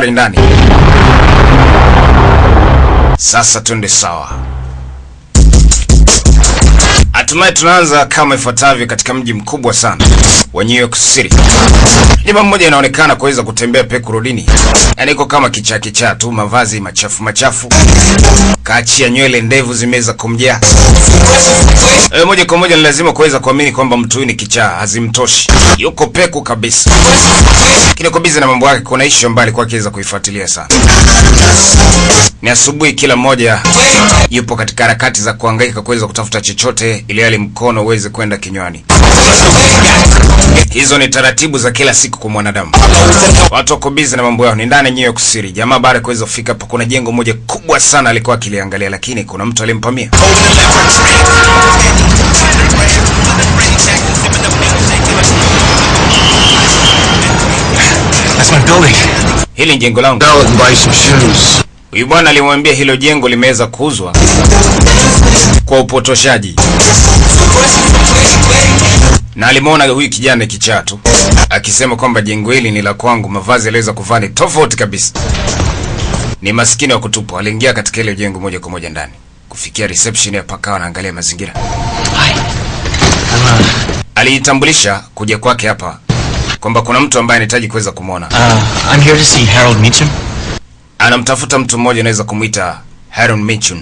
ndani. Sasa twende sawa. Hatimaye tunaanza kama ifuatavyo katika mji mkubwa sana wa New York City. Jamaa mmoja inaonekana kuweza kutembea peku rodini. Yaani iko kama kichaa tu, mavazi machafu. Kaachia nywele ndevu zimeweza kumjaa. Moja kwa moja ni lazima kuweza kuamini kwamba mtu huyu ni kichaa, hazimtoshi. Yuko peku kabisa. Kile kwa bizi na mambo yake, kuna issue ambayo alikuwa akiweza kuifuatilia sana. Ni asubuhi, kila mmoja yupo katika harakati za kuhangaika kuweza kutafuta chochote ili hali mkono uweze kwenda kinywani. Hizo ni taratibu za kila siku kwa mwanadamu. Watu wako busy na mambo yao. Ni ndani New York City. Jamaa baada kuweza kufika hapa, kuna jengo moja kubwa sana alikuwa akiliangalia, lakini kuna mtu alimpamia. That's my building. Hili ni jengo langu. Huyu bwana alimwambia hilo jengo limeweza kuuzwa kwa upotoshaji. Na alimuona huyu kijana kichaa tu akisema kwamba jengo hili ni la kwangu, mavazi aliweza kuvaa ni tofauti kabisa. Ni maskini wa kutupwa. Aliingia katika ile jengo moja kwa moja ndani. Kufikia reception ya paka anaangalia mazingira. Alijitambulisha kuja kwake hapa kwamba kuna mtu ambaye anahitaji kuweza kumuona. I'm here to see Harold Meacham. Anamtafuta mtu mmoja anaweza kumuita Harold Meacham.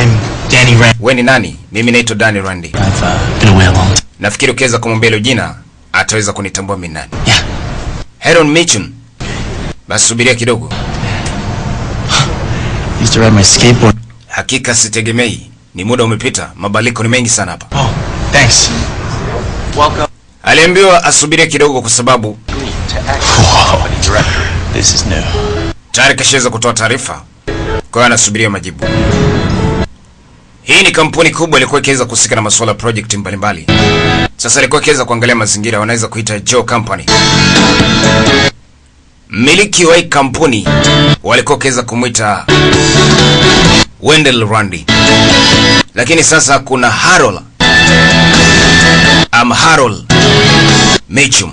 I'm Danny Rand. Wewe ni nani? Mimi naitwa Danny Randy. I've been away a long time. Nafikiri ukiweza kumwambia hilo jina ataweza kunitambua mimi nani. Yeah. Harold Meacham. Basi subiria kidogo. Used to ride my skateboard. Hakika sitegemei. Ni muda umepita, mabadiliko ni mengi sana hapa. Oh, thanks. Welcome. Aliambiwa asubiria kidogo kwa sababu This is new. tayari kashaweza kutoa taarifa. Kwa hiyo anasubiria majibu. Hii ni kampuni kubwa ilikuwa ikiweza kuhusika na masuala project mbalimbali. Sasa ilikuwa ikiweza kuangalia mazingira, wanaweza kuita Joe Company. Mmiliki wa hii kampuni walikuwa kiweza kumuita Wendell Randy. Lakini sasa kuna Harold Meacham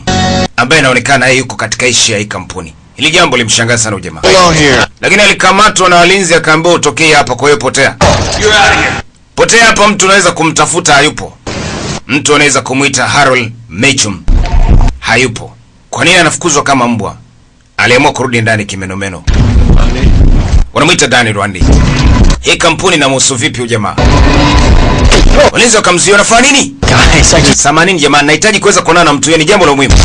ambaye inaonekana yeye yuko katika ishi ya hii kampuni. Hili jambo limshangaza sana ujamaa. Lakini alikamatwa na walinzi akaambiwa utokee hapa, kwa hiyo potea. Potea hapa, mtu unaweza kumtafuta hayupo. Mtu anaweza kumuita Harold Meacham hayupo. Kwa nini anafukuzwa kama mbwa? Aliamua kurudi ndani kimenomeno. Wanamuita Danny Randy. Hii kampuni na muhusu vipi ujamaa? Walinzi wakamzuia, unafanya nini? Samanini jamaa, nahitaji kuweza kuonana na mtu, ni jambo la muhimu.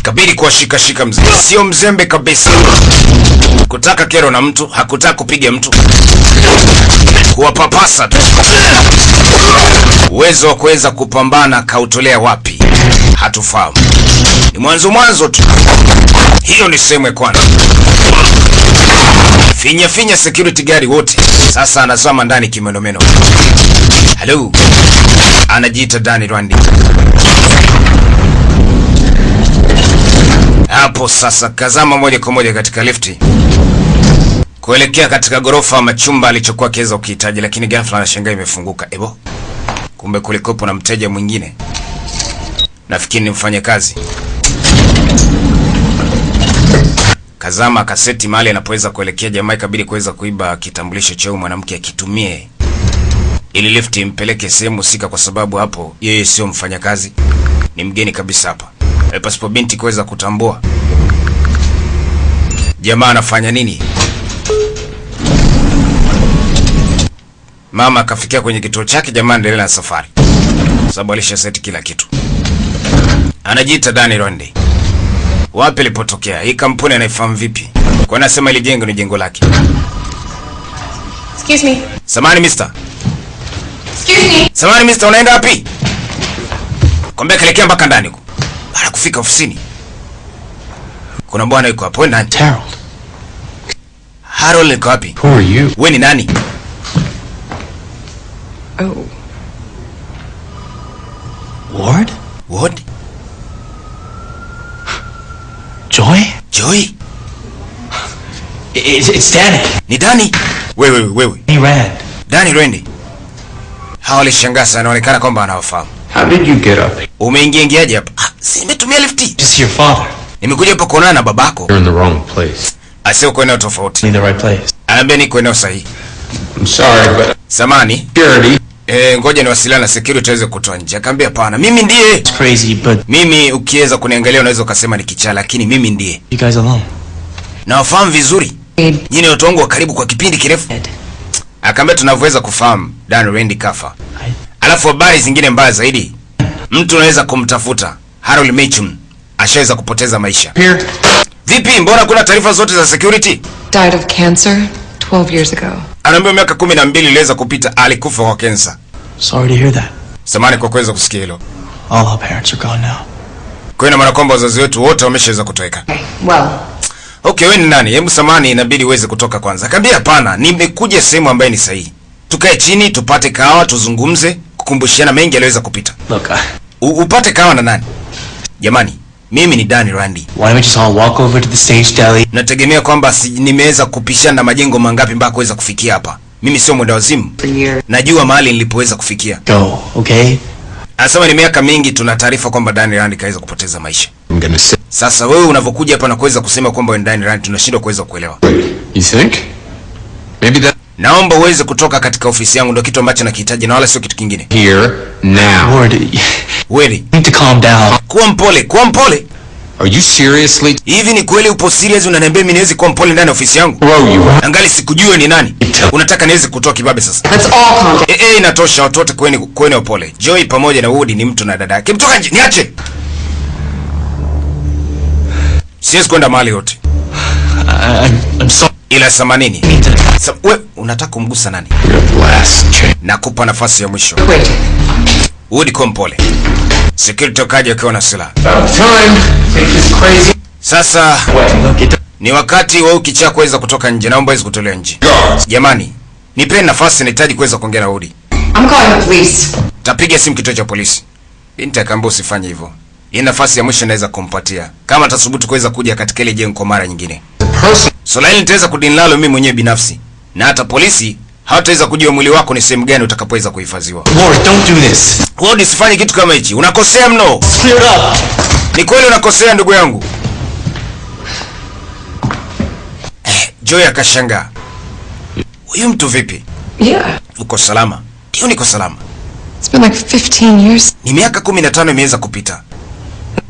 Kabidi kuwashika mzee. Sio mzembe kabisa. Kutaka kero na mtu, hakutaka kupiga mtu. Kuwapapasa tu. Uwezo wa kuweza kupambana kautolea wapi? Hatufahamu. Ni mwanzo tu. Hiyo ni sehemu ya kwanza. Finya security guard wote. Sasa anazama ndani kimenomeno. Hello. Anajiita Danny Randy. Hapo sasa kazama moja kwa moja katika lifti kuelekea katika gorofa machumba alichokuwa kiweza ukihitaji, lakini ghafla anashangaa imefunguka. Ebo. Kumbe kulikopo na mteja mwingine. Nafikiri ni mfanyakazi. Kazama kaseti mahali anapoweza kuelekea. Jamaa ikabidi kuweza kuiba kitambulisho cha mwanamke akitumie ili lifti impeleke sehemu husika, kwa sababu hapo yeye sio mfanyakazi, ni mgeni kabisa hapa. Pasipo binti kuweza kutambua jamaa anafanya nini. Mama akafikia kwenye kituo chake, jamaa endelea na safari sababu alisha seti kila kitu. Anajiita Danny Randy. Wapi alipotokea? Hii kampuni anaifahamu vipi? Kwa nini anasema ile jengo ni jengo lake? Excuse me. Samani mister. Excuse me. Samani mister, unaenda wapi? Kwambia kelekea mpaka ndani huko. Baada kufika ofisini, kuna bwana yuko hapo ndani. Harold. Harold yuko wapi? Who are you? Wewe ni nani? Oh. Ward? What? Joy? Joy? It's Danny. Ni Danny? Wewe. Danny Rand. Danny Randy. Hawa walishangaa sana, inaonekana kwamba anawafahamu. How did you get up? Umeingiaje hapa? Si nimetumia lifti. To see your father. nimekuja hapa kuonana na babako. You're in the wrong place. Asio kwa eneo tofauti. In the right place. Anaambia niko eneo sahihi. I'm sorry, but Samani. security. Ngoja niwasiliane na security aweze kutoa nje. Akaambia hapana, mimi ndiye. It's crazy, but Mimi ukiweza kuniangalia unaweza ukasema ni kichaa, lakini mimi ndiye. you guys alone. Na wafahamu vizuri. Nyinyi ni watu wangu wa karibu kwa kipindi kirefu. Akaambia tunavyoweza kufahamu Dan Randy kafa. Alafu habari zingine mbaya zaidi, mtu unaweza kumtafuta Harold Mitchum ashaweza kupoteza maisha. Here. Vipi, mbona kuna taarifa zote za security? Died of cancer 12 years ago. Anaambia miaka 12 iliweza kupita alikufa kwa kansa. Sorry to hear that. Samahani kwa kuweza kusikia hilo. All our parents are gone now. Kwa hiyo maana kwamba wazazi wetu wote wameshaweza kutoweka. Okay, well, Okay, wewe ni nani? Hebu samahani, inabidi uweze kutoka kwanza. Akaambia hapana, nimekuja sehemu ambayo ni sahihi. Tukae chini, tupate kahawa, tuzungumze, kukumbushiana mengi yaliweza kupita. Look, Upate kahawa na nani? Jamani, mimi ni Dan Randy. why don't we just all walk over to the Stage Deli? Nategemea kwamba nimeweza kupishana na majengo mangapi mpaka kuweza kufikia hapa. Mimi sio mwenda wazimu. for years. Najua mahali nilipoweza kufikia. Go, okay? Anasema ni miaka mingi tuna taarifa kwamba Dan Randy kaweza kupoteza maisha. I'm gonna say. Sasa wewe unavokuja hapa na kuweza kusema kwamba wewe ni Dan Randy, tunashindwa kuweza kuelewa. You think? Maybe that Naomba uweze kutoka katika ofisi yangu, ndio kitu ambacho nakihitaji na wala sio kitu kingine. here now. Ward, you Kweli. need to calm down. Kuwa mpole, kuwa mpole. Are you seriously? Hivi ni kweli upo serious unaniambia mimi niweze kuwa mpole ndani ya ofisi yangu? Bro, you are. Angali sikujue ni nani. Unataka niweze kutoa kibabe sasa? That's all contact. Inatosha, watu wote kweni upole. Joy pamoja na Woody ni mtu na dada yake. Mtoka nje, niache. Siwezi kwenda mahali yote. I'm sorry. Ila samanini. We, unataka kumgusa nani? You're the last chance. Nakupa nafasi ya mwisho. Wait. Woody kwa mpole. Security wakaja wakiwa na silaha. About time. Take this crazy. Sasa Look, it ni wakati wa ukichaa kuweza kutoka nje. Naomba hizo kutolewa nje. Guards. Jamani, nipeni nafasi, nahitaji kuweza kuongea na Woody. I'm calling the police. Tapiga simu kituo cha polisi. Binti akaambia usifanye hivyo. Hii nafasi ya mwisho naweza kumpatia. Kama atasubutu kuweza kuja katika ile jengo kwa mara nyingine. The person. Swala hili nitaweza kudini nalo mimi mwenyewe binafsi. Na hata polisi hawataweza kujua mwili wako ni sehemu gani utakapoweza kuhifadhiwa. Ward, don't do this. Wewe usifanye kitu kama hichi. Unakosea mno. Clear it up. Ni kweli unakosea ndugu yangu. Joy akashangaa. Huyu mtu vipi? Yeah. Uko salama? Ndio niko salama. It's been like 15 years. Ni miaka 15 imeweza kupita.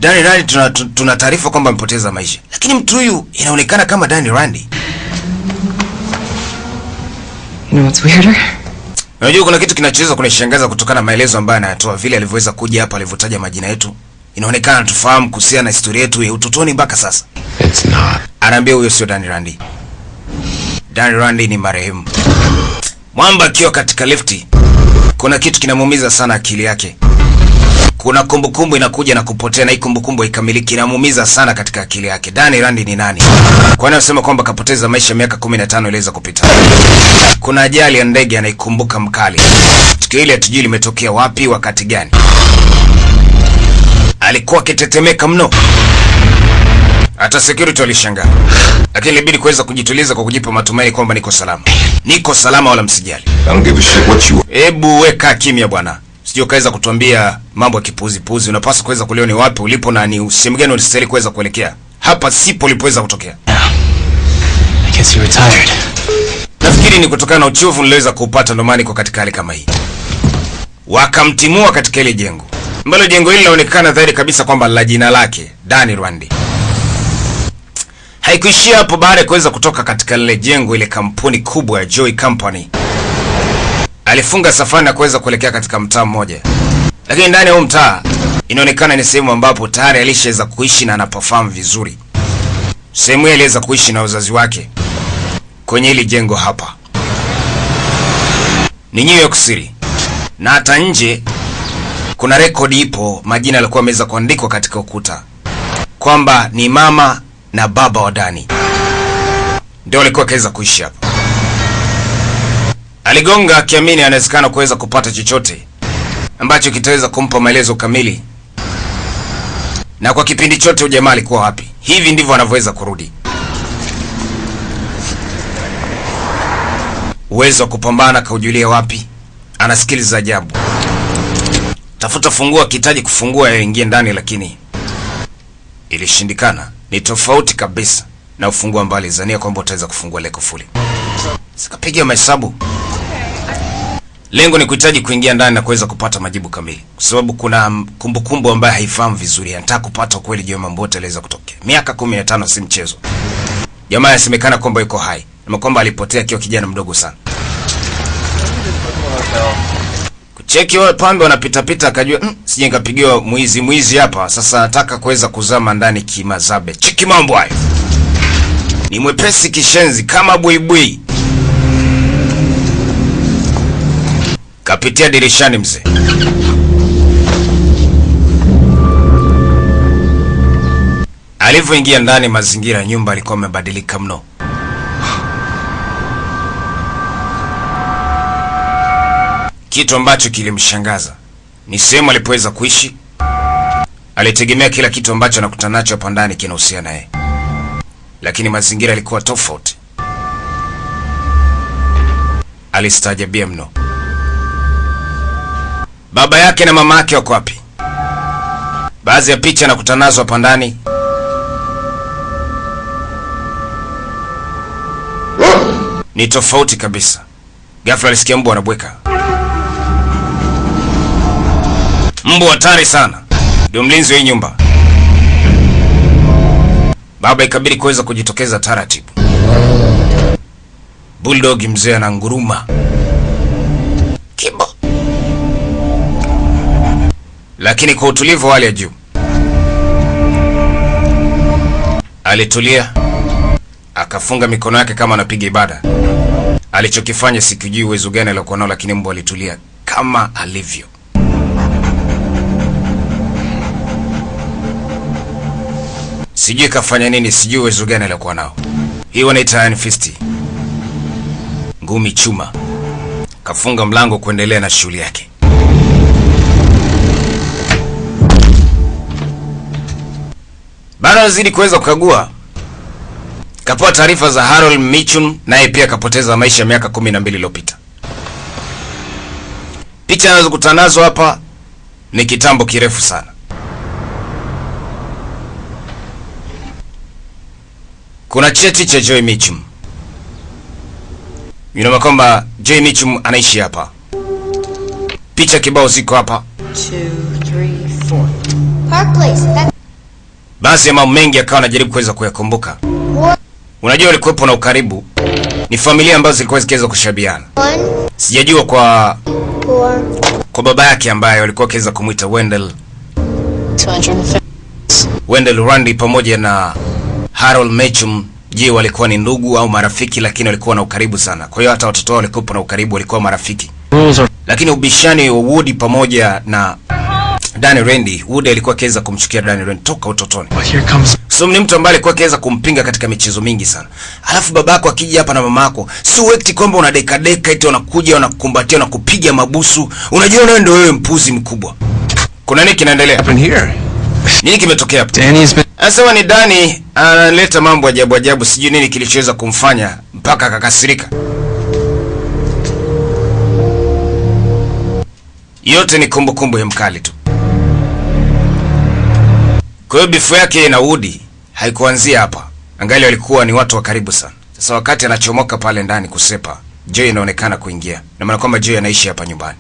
Dan Randy tuna taarifa kwamba amepoteza maisha. Lakini mtu huyu inaonekana kama Dan Randy. You know what's weirder? Unajua kuna kitu kinachoweza kunishangaza kutokana na maelezo ambayo anayatoa, vile alivyoweza kuja hapa, alivyotaja majina yetu. Inaonekana tufahamu kuhusiana na historia yetu ya utotoni mpaka sasa. It's not. Anaambia huyo sio Dan Randy. Dan Randy ni marehemu. Mwamba akiwa katika lifti, kuna kitu kinamuumiza sana akili yake. Kuna kumbukumbu inakuja na kupotea, na hii kumbukumbu haikamiliki, inamuumiza sana katika akili yake. Dan Randy ni nani? Kwa nini unasema kwamba kapoteza maisha miaka 15 iliweza kupita? Kuna ajali ya ndege anaikumbuka mkali. Tukio ile hatujui limetokea wapi, wakati gani. Alikuwa akitetemeka mno. Hata security walishangaa. Lakini ilibidi kuweza kujituliza kwa kujipa matumaini kwamba niko salama. Niko salama, wala msijali. I don't give a shit what you. Hebu weka kimya bwana. Sio kaweza kutuambia mambo ya kipuzi puzi. Unapaswa kuweza kuelewa ni wapi ulipo na ni sehemu gani unastahili kuweza kuelekea. Hapa sipo ulipoweza kutokea. I guess you were tired. Nafikiri ni kutokana na uchovu niliweza kupata, ndio maana niko katika hali kama hii. Wakamtimua katika ile jengo. Mbele jengo hili linaonekana dhahiri kabisa kwamba la jina lake Dan Randy. Haikuishia hapo. Baada ya kuweza kutoka katika lile jengo, ile kampuni kubwa ya Joy Company, alifunga safari na kuweza kuelekea katika mtaa mmoja. Lakini ndani ya huo mtaa inaonekana ni sehemu ambapo tayari alishaweza kuishi na anapafahamu vizuri. Sehemu ile aliweza kuishi na wazazi wake kwenye ile jengo hapa. Ni New York City. Na hata nje kuna rekodi ipo, majina yalikuwa yameweza kuandikwa katika ukuta kwamba ni mama na baba wa Dani ndio walikuwa kaweza kuishi hapa. Aligonga akiamini anawezekana kuweza kupata chochote ambacho kitaweza kumpa maelezo kamili, na kwa kipindi chote ujamaa alikuwa wapi. Hivi ndivyo anavyoweza kurudi. Uwezo wa kupambana kaujulia wapi. Anasikiliza ajabu. Tafuta funguo, akihitaji kufungua yaingie ndani, lakini ilishindikana. ni tofauti kabisa na ufunguo ambao alizania kwamba utaweza kufungua ile kufuli. Sikapiga mahesabu. Lengo ni kuhitaji kuingia ndani na kuweza kupata majibu kamili, kwa sababu kuna kumbukumbu ambayo haifahamu vizuri. Anataka kupata ukweli juu ya mambo yote yaliweza kutokea. Miaka 15 si mchezo. Jamaa yasemekana kwamba yuko hai, na kwamba alipotea akiwa kijana mdogo sana. Kucheki wale pambe wanapita pita, akajua sije nikapigiwa mwizi hapa. Sasa nataka kuweza kuzama ndani kimazabe. Cheki mambo hayo. Ni mwepesi kishenzi kama buibui. Kapitia dirishani mzee. Alivyoingia ndani, mazingira ya nyumba alikuwa yamebadilika mno. Kitu ambacho kilimshangaza ni sehemu alipoweza kuishi. Alitegemea kila kitu ambacho anakutana nacho hapa ndani kinahusiana naye, lakini mazingira yalikuwa tofauti. Alistaajabia mno. Baba yake na mama yake wako wapi? Baadhi ya picha anakutana nazo hapa ndani ni tofauti kabisa. Ghafla alisikia mbwa anabweka. Mbwa hatari sana, ndio mlinzi wa hii nyumba. Baba ikabidi kuweza kujitokeza taratibu. Bulldog mzee ananguruma kibo, lakini kwa utulivu wa hali ya juu. Alitulia, akafunga mikono yake kama anapiga ibada. Alichokifanya sikujui uwezo gani alikuwa nao, lakini mbwa alitulia kama alivyo. Sijui kafanya nini, sijui uwezo gani alikuwa nao. Hii wanaita Iron Fist, ngumi chuma. Kafunga mlango kuendelea na shughuli yake. Baada azidi kuweza kukagua, kapewa taarifa za Harold Mitchum, naye pia kapoteza maisha miaka 12 iliyopita. Picha anazokutana nazo hapa ni kitambo kirefu sana. Kuna cheti cha Joy Mitchum. Inaona kwamba Joy Mitchum anaishi hapa. Picha kibao ziko hapa. 2, 3, 4. Park Place. Basi mambo mengi akawa anajaribu kuweza kuyakumbuka. Unajua walikuwepo na ukaribu. Ni familia ambazo zilikuwa zikiweza kushabiana. Sijajua kwa baba yake ambaye walikuwa kiweza kumuita Wendell 250. Wendell Randy pamoja na Harold Mitchum. Je, walikuwa ni ndugu au marafiki? Lakini walikuwa na ukaribu sana. Kwa hiyo hata watoto wao walikuwa na ukaribu, walikuwa marafiki. Lakini ubishani wa Woody pamoja na Danny Randy, Woody alikuwa kiweza kumchukia Danny Randy toka utotoni. So ni mtu ambaye alikuwa kiweza kumpinga katika michezo mingi sana. Alafu babako akija hapa na mamako, si wekti kwamba una deka eti wanakuja wanakukumbatia na kupiga mabusu. Unajua wewe ndio wewe mpuzi mkubwa. Kuna nini kinaendelea? Nini kimetokea hapa? Anasema ni Danny analeta mambo ajabu ajabu, sijui nini kilichoweza kumfanya mpaka akakasirika. Yote ni kumbukumbu ya mkali tu. Kwa hiyo bifu yake na Woody haikuanzia hapa. Angali walikuwa ni watu wa karibu sana. Sasa wakati anachomoka pale ndani kusepa, Joy inaonekana kuingia. Na maana kwamba Joy anaishi hapa nyumbani.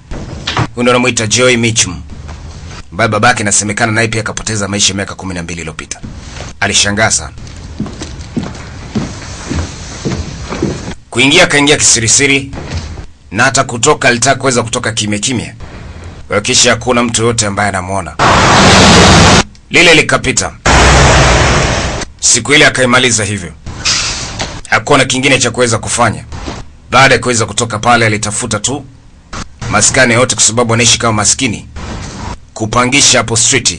Huyo ndo anamuita Joy Mitchum. Babake inasemekana naye pia akapoteza maisha miaka 12 iliyopita. Alishangaa sana. Kuingia kaingia kisirisiri, na hata kutoka alitaka kuweza kutoka kimya kimya. Kwa kisha hakuna mtu yote ambaye anamuona. Lile likapita. Siku ile akaimaliza hivyo. Hakuna kingine cha kuweza kufanya. Baada ya kuweza kutoka pale, alitafuta tu maskani yote, kwa sababu anaishi kama maskini, kupangisha hapo street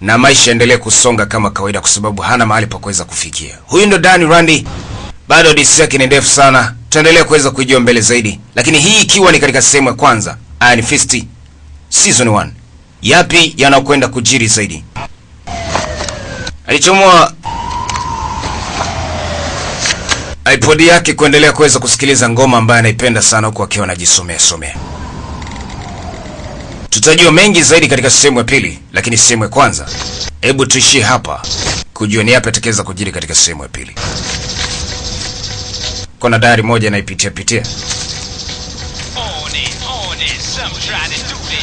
na maisha endelee kusonga kama kawaida, kwa sababu hana mahali pa kuweza kufikia. Huyu ndo Danny Randy. Bado hadithi yake ni ndefu sana, tutaendelea kuweza kujua mbele zaidi, lakini hii ikiwa ni katika sehemu ya kwanza Iron Fist Season 1. Yapi yanakwenda kujiri zaidi? Alichomoa iPod yake kuendelea kuweza kusikiliza ngoma ambayo anaipenda sana, huko akiwa anajisomea. Tutajua mengi zaidi katika sehemu ya pili, lakini sehemu ya kwanza, hebu tuishie hapa. kujua ni yapi atakayeweza kujiri katika sehemu ya pili. Kuna diary moja naipitia pitia.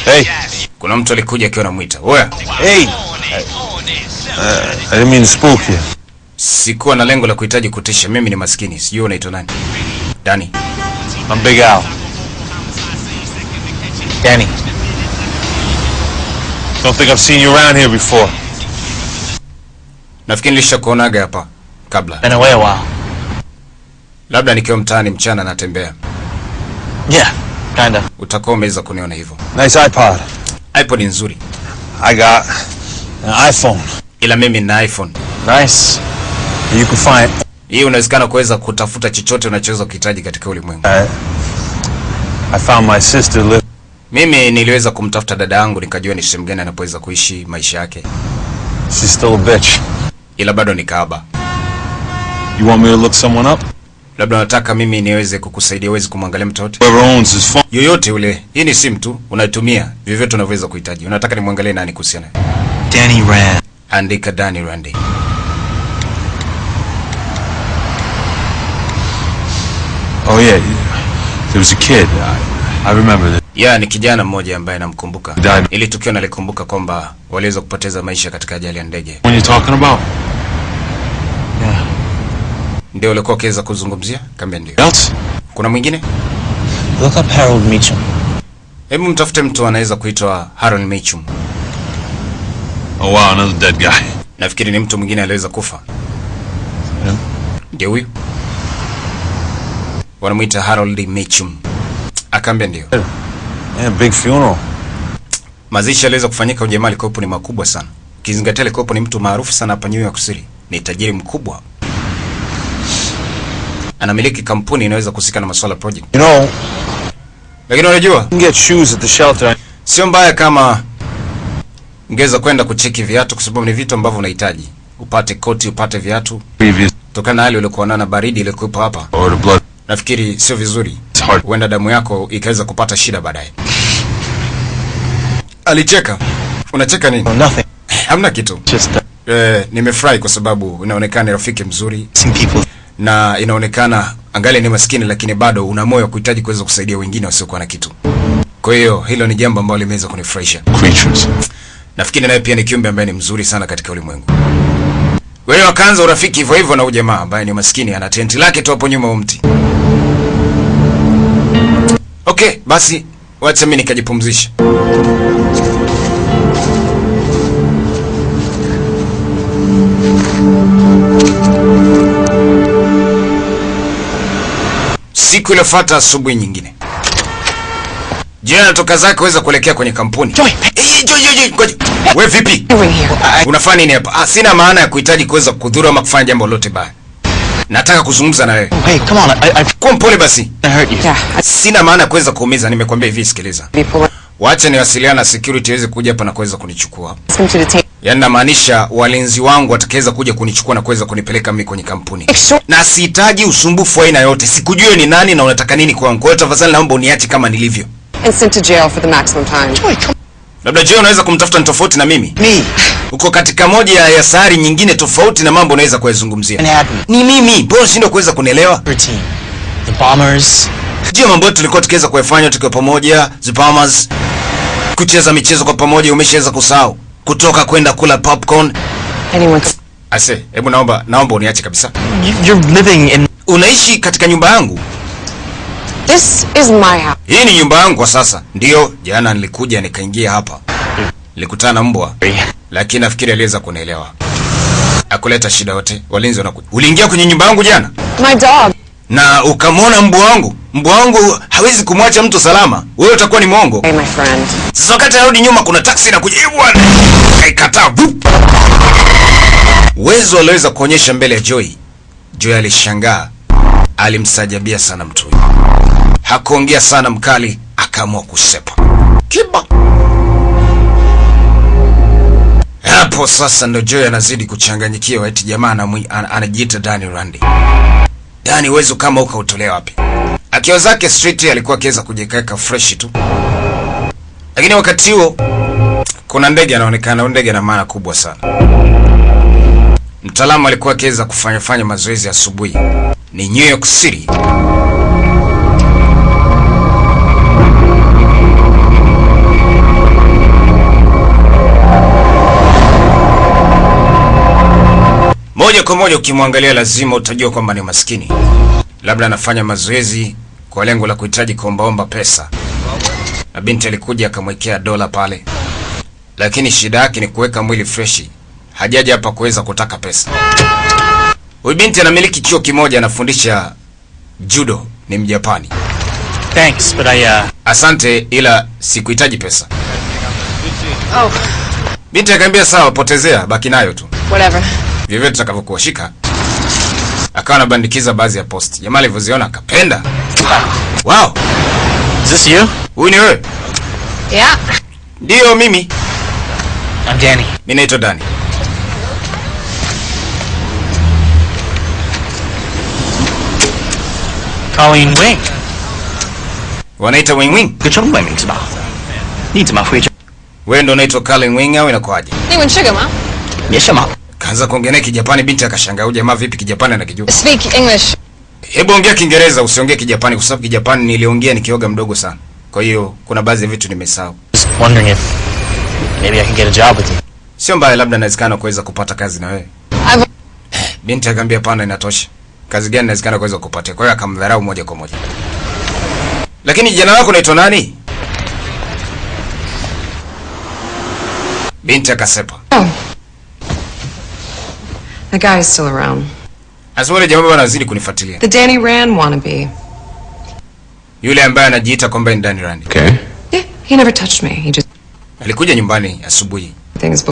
Hey. Kuna mtu alikuja akiwa anamuita. Oya. Hey. I didn't mean to spook you. Sikuwa na lengo la kuhitaji kutisha. Mimi ni maskini. Sijui unaitwa nani? Danny. I'm Big Al. Danny. Don't think I've seen you around here before. Nafikiri nilishakuonaga hapa kabla. Been away a while. Labda nikiwa mtaani mchana natembea. Yeah, kinda. Utakuwa umeweza kuniona hivyo. Nice iPod. iPod ni nzuri. I got an iPhone. Ila mimi nina iPhone. Nice. You can find. Hii unawezekana kuweza kutafuta chochote unachoweza kuhitaji katika ulimwengu. I found my sister live. Mimi niliweza kumtafuta dada yangu nikajua ni sehemu gani anapoweza kuishi maisha yake. She's still a bitch. Ila bado ni kahaba. You want me to look someone up? Labda unataka mimi niweze kukusaidia uweze kumwangalia mtoto. Whoever owns his phone. Yoyote ule. Hii ni simu tu unaitumia vyovyote unavyoweza kuhitaji. Unataka nimwangalie nani kuhusiana? Danny Rand. Andika Danny Rand. Oh yeah. There was a kid. I remember that. Ya, ni kijana mmoja ambaye namkumbuka. Died. Ili tukio nalikumbuka kwamba waliweza kupoteza maisha katika ajali ya ndege. When you talking about? Yeah. Ndio ulikuwa ukiweza kuzungumzia? Kambia ndio. Else? Kuna mwingine? Look up Harold Meacham. Hebu mtafute mtu anaweza kuitwa Harold Meacham. Oh wow, another dead guy. Nafikiri ni mtu mwingine aliweza kufa. Yeah. Ndio huyu. Wanamuita Harold Meacham. Akambia ndio. Yeah, big funeral. Mazishi yaliweza kufanyika, ujamaa alikopo ni makubwa sana. Ukizingatia alikopo ni mtu maarufu sana hapa New York City. Ni tajiri mkubwa. Anamiliki kampuni inaweza kuhusika na masuala project. You know, Lakini unajua, you can get shoes at the shelter. sio mbaya kama ungeweza kwenda kucheki viatu kwa sababu ni vitu ambavyo unahitaji. Upate koti, upate viatu. Previous Kutokana na hali uliokuwa nayo na baridi ile kuipo hapa. or the blood. Nafikiri sio vizuri. It's hard. Huenda damu yako ikaweza kupata shida baadaye. Alicheka. Unacheka nini? Oh, nothing. Hamna kitu. Just Nimefurahi kwa sababu inaonekana ni rafiki mzuri some people. na inaonekana angali ni maskini lakini bado una moyo wa kuhitaji kuweza kusaidia wengine wasiokuwa na kitu. Kwa hiyo hilo ni jambo ambalo limeweza kunifurahisha. Creatures. Nafikiri naye pia ni kiumbe ambaye ni mzuri sana katika ulimwengu. Wewe wakaanza urafiki hivyo hivyo na ujamaa ambaye ni maskini, ana tenti lake tu hapo nyuma wa mti. Okay, basi wacha mimi nikajipumzisha. Siku iliyofuata asubuhi nyingine. Jana natoka zake kuweza kuelekea kwenye kampuni. Joy. Joy, ngoja. Wewe vipi? Doing here. Unafanya nini hapa? Sina maana ya kuhitaji kuweza kudhuru ama kufanya jambo lolote baya. Nataka kuzungumza na wewe. Hey, come on. I've Kuwa mpole basi. hurt you. Yeah, Sina maana ya kuweza kuumiza, nimekwambia hivi, sikiliza. people Waache niwasiliane na security iweze kuja hapa na kuweza kunichukua. ask him to detain. Yaani namaanisha walinzi wangu watakaweza kuja kunichukua na kuweza kunipeleka mimi kwenye kampuni. Make sure Na sihitaji usumbufu wa aina yote. Sikujue ni nani na unataka nini kwangu. Kwa hiyo tafadhali naomba uniache kama nilivyo. and sent to jail for the maximum time. Joy, come Labda je, unaweza kumtafuta ni tofauti na mimi? me. Uko katika moja ya sayari nyingine tofauti na mambo unaweza kuyazungumzia. Manhattan. Ni mimi, mbona unashindwa kuweza kunielewa? Routine. The bombers. Je, mambo yote tulikuwa tukiweza kuyafanya tukiwa pamoja, Zipamas, kucheza michezo kwa pamoja umeshaweza kusahau? Kutoka kwenda kula popcorn. Anyone. Ase, hebu naomba uniache kabisa. You're living in. Unaishi katika nyumba yangu. This is my house. Hii ni nyumba yangu kwa sasa. Ndio, jana nilikuja nikaingia hapa. Nilikutana na mbwa, lakini nafikiri aliweza kunielewa. Akuleta shida yote. Walinzi wanakuja. Uliingia kwenye nyumba yangu jana My dog. na ukamwona mbwa wangu. Mbwa wangu hawezi kumwacha mtu salama. Wewe utakuwa ni mwongo. Hey, my friend. Sasa wakati anarudi nyuma kuna taksi inakuja. Bwana. Kaikataa. Wezo aliweza kuonyesha mbele ya Joy. Joy alishangaa. Alimsajabia sana mtu huyu. Hakuongea sana mkali, akaamua kusepa. Kiba. Hapo sasa ndo Joy anazidi kuchanganyikiwa, eti jamaa anajiita Danny Rand. Danny wezo kama ukautolea wapi? Akiwa zake street alikuwa akiweza kujikeka fresh tu. Lakini wakati huo kuna ndege anaonekana, ndege na maana kubwa sana. Mtaalamu alikuwa akiweza kufanya mazoezi asubuhi. Ni New York City. Moja kwa moja ukimwangalia lazima utajua kwamba ni maskini. Labda anafanya mazoezi kwa lengo la kuhitaji kuombaomba pesa. Na binti alikuja akamwekea dola pale. Lakini shida yake ni kuweka mwili freshi. Hajaja hapa kuweza kutaka pesa. Huyu binti anamiliki chuo kimoja, anafundisha judo, ni Mjapani. Thanks, but Asante, ila sikuhitaji pesa. Oh, Binti akamwambia sawa, potezea, baki nayo tu. whatever. Vivyo tutakavyokushika. Akawa anabandikiza baadhi ya post. Jamaa alivyoziona akapenda. Wow. Is this you? Huyu ni wewe? Yeah. Ndio mimi. I'm Danny. Mimi naitwa Danny. Colleen Wing. Wanaita Wing Wing. 个中文名字吧？你怎么会这？ Wewe ndo unaitwa Colleen Wing au inakuaje? 你问 Sugar 吗 别什么？ Kaanza kuongea naye Kijapani, binti akashangaa, huyu jamaa vipi Kijapani anakijua? Speak English. Hebu ongea Kiingereza, usiongee Kijapani kwa sababu Kijapani niliongea nikioga mdogo sana. Kwa hiyo kuna baadhi ya vitu nimesahau. Just wondering if maybe I can get a job with you. Sio mbaya, labda inawezekana kuweza kupata kazi na wewe. I've Binti akamwambia pana, inatosha. Kazi gani inawezekana kuweza kupatia? Kwa hiyo akamdharau moja kwa moja. Lakini jina lako unaitwa nani? Binti akasepa. Oh. The guy is still around. Aswali jamaa anazidi kunifuatilia. The Danny Rand wannabe. Yule ambaye anajiita kwamba ni Danny Rand. Okay. Yeah, he never touched me. He just Alikuja nyumbani asubuhi. things.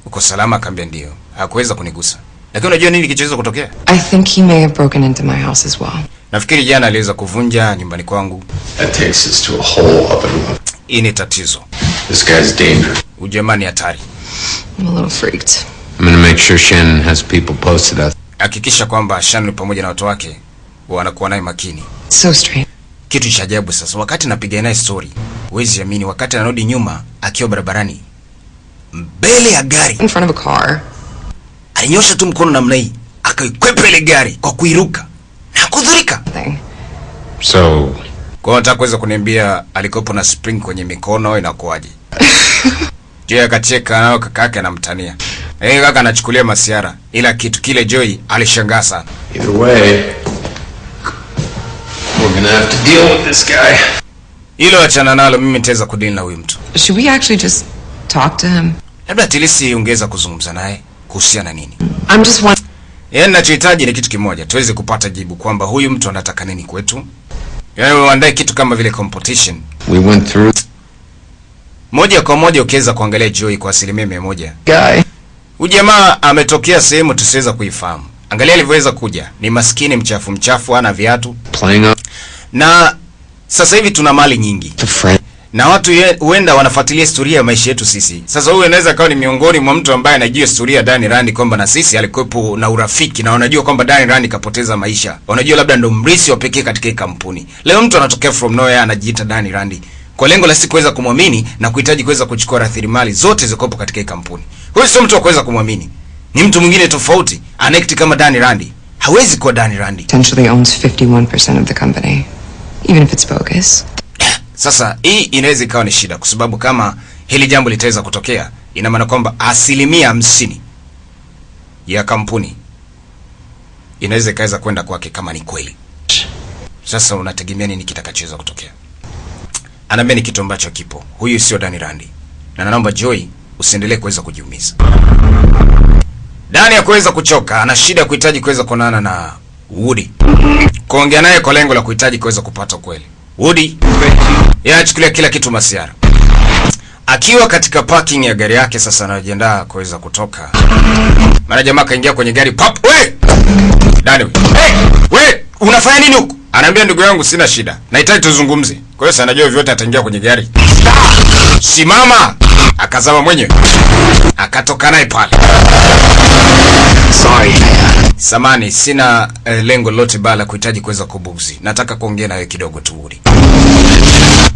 Uko salama? Akamwambia ndio. Hakuweza kunigusa. Lakini unajua nini kilichoweza kutokea? I think he may have broken into my house as well. Nafikiri jana aliweza kuvunja nyumbani kwangu. That takes us to a whole other level. Hii ni tatizo. This guy's dangerous. Ujamaa ni hatari. I'm a little freaked. I'm gonna make sure Shannon has people posted us. Hakikisha kwamba Shannon pamoja na watu wake wanakuwa naye makini. So strange. Kitu cha ajabu sasa, wakati napiga naye story, huwezi amini, wakati anarudi nyuma akiwa barabarani mbele ya gari, In front of a car. alinyosha tu mkono namna hii, akaikwepa ile gari kwa kuiruka na kudhurika. Thing. So, Kwa nataka kuweza kuniambia alikopo na spring kwenye mikono inakuaje? Joy akacheka nao kakake anamtania. Kaka anachukulia masiara, ila kitu kile Joy alishangaa sana. either way, we're gonna have to deal with this guy. Hilo achana nalo, mimi nitaweza kudili na huyu mtu. Should we actually just talk to him? Labda Tilisi ungeweza kuzungumza naye kuhusiana nini? I'm just wondering. Yaani ninachohitaji ni kitu kimoja, tuweze kupata jibu kwamba huyu mtu anataka nini kwetu. Yaani uandae kitu kama vile competition. We went through Moja kwa moja ukiweza kuangalia Joy kwa 100%. guy. Huyu jamaa ametokea sehemu tusiweza kuifahamu. Angalia alivyoweza kuja. Ni maskini mchafu, hana viatu. Playing up Na sasa hivi tuna mali nyingi. to friend. Na watu huenda wanafuatilia historia ya maisha yetu sisi. Sasa huyu anaweza kawa ni miongoni mwa mtu ambaye anajua historia ya Danny Rand kwamba na sisi alikuwepo na urafiki, na wanajua kwamba Danny Rand kapoteza maisha. Wanajua labda ndo mrisi wa pekee katika hii kampuni. Leo mtu anatokea from nowhere anajiita Danny Rand kwa lengo la sisi kuweza kumwamini na kuhitaji kuweza kuchukua rasilimali zote zilizokuwepo katika hii kampuni. Huyu sio mtu wa kuweza kumwamini. Ni mtu mwingine tofauti, anact kama Danny Rand. Hawezi kuwa Danny Rand. Potentially owns 51% of the company, even if it's bogus. Sasa hii inaweza ikawa ni shida, kwa sababu kama hili jambo litaweza kutokea, ina maana kwamba 50% ya kampuni inaweza ikaweza kwenda kwake kama ni kweli. Sasa unategemea nini kitakachoweza kutokea? Anaambia ni kitu ambacho kipo. Huyu sio Danny Rand. Na naomba Joy usiendelee kuweza kujiumiza. Danny hakuweza kuchoka, ana shida kuhitaji kuweza kuonana na Woody. Kuongea naye kwa lengo la kuhitaji kuweza kupata kweli. Woody yeye anachukulia kila kitu masiara. Akiwa katika parking ya gari yake sasa anajiandaa kuweza kutoka. Mara jamaa kaingia kwenye gari pop. We! Danny. Hey! We! Unafanya nini huko? Anaambia ndugu yangu sina shida. Nahitaji tuzungumze. Kwa hiyo sana anajua vyote ataingia kwenye gari. Simama! Akazama mwenyewe. Akatoka naye pale. Sorry. Samani, sina lengo lote bala kuhitaji kuweza kubuzi. Nataka kuongea na wewe kidogo tu Woody.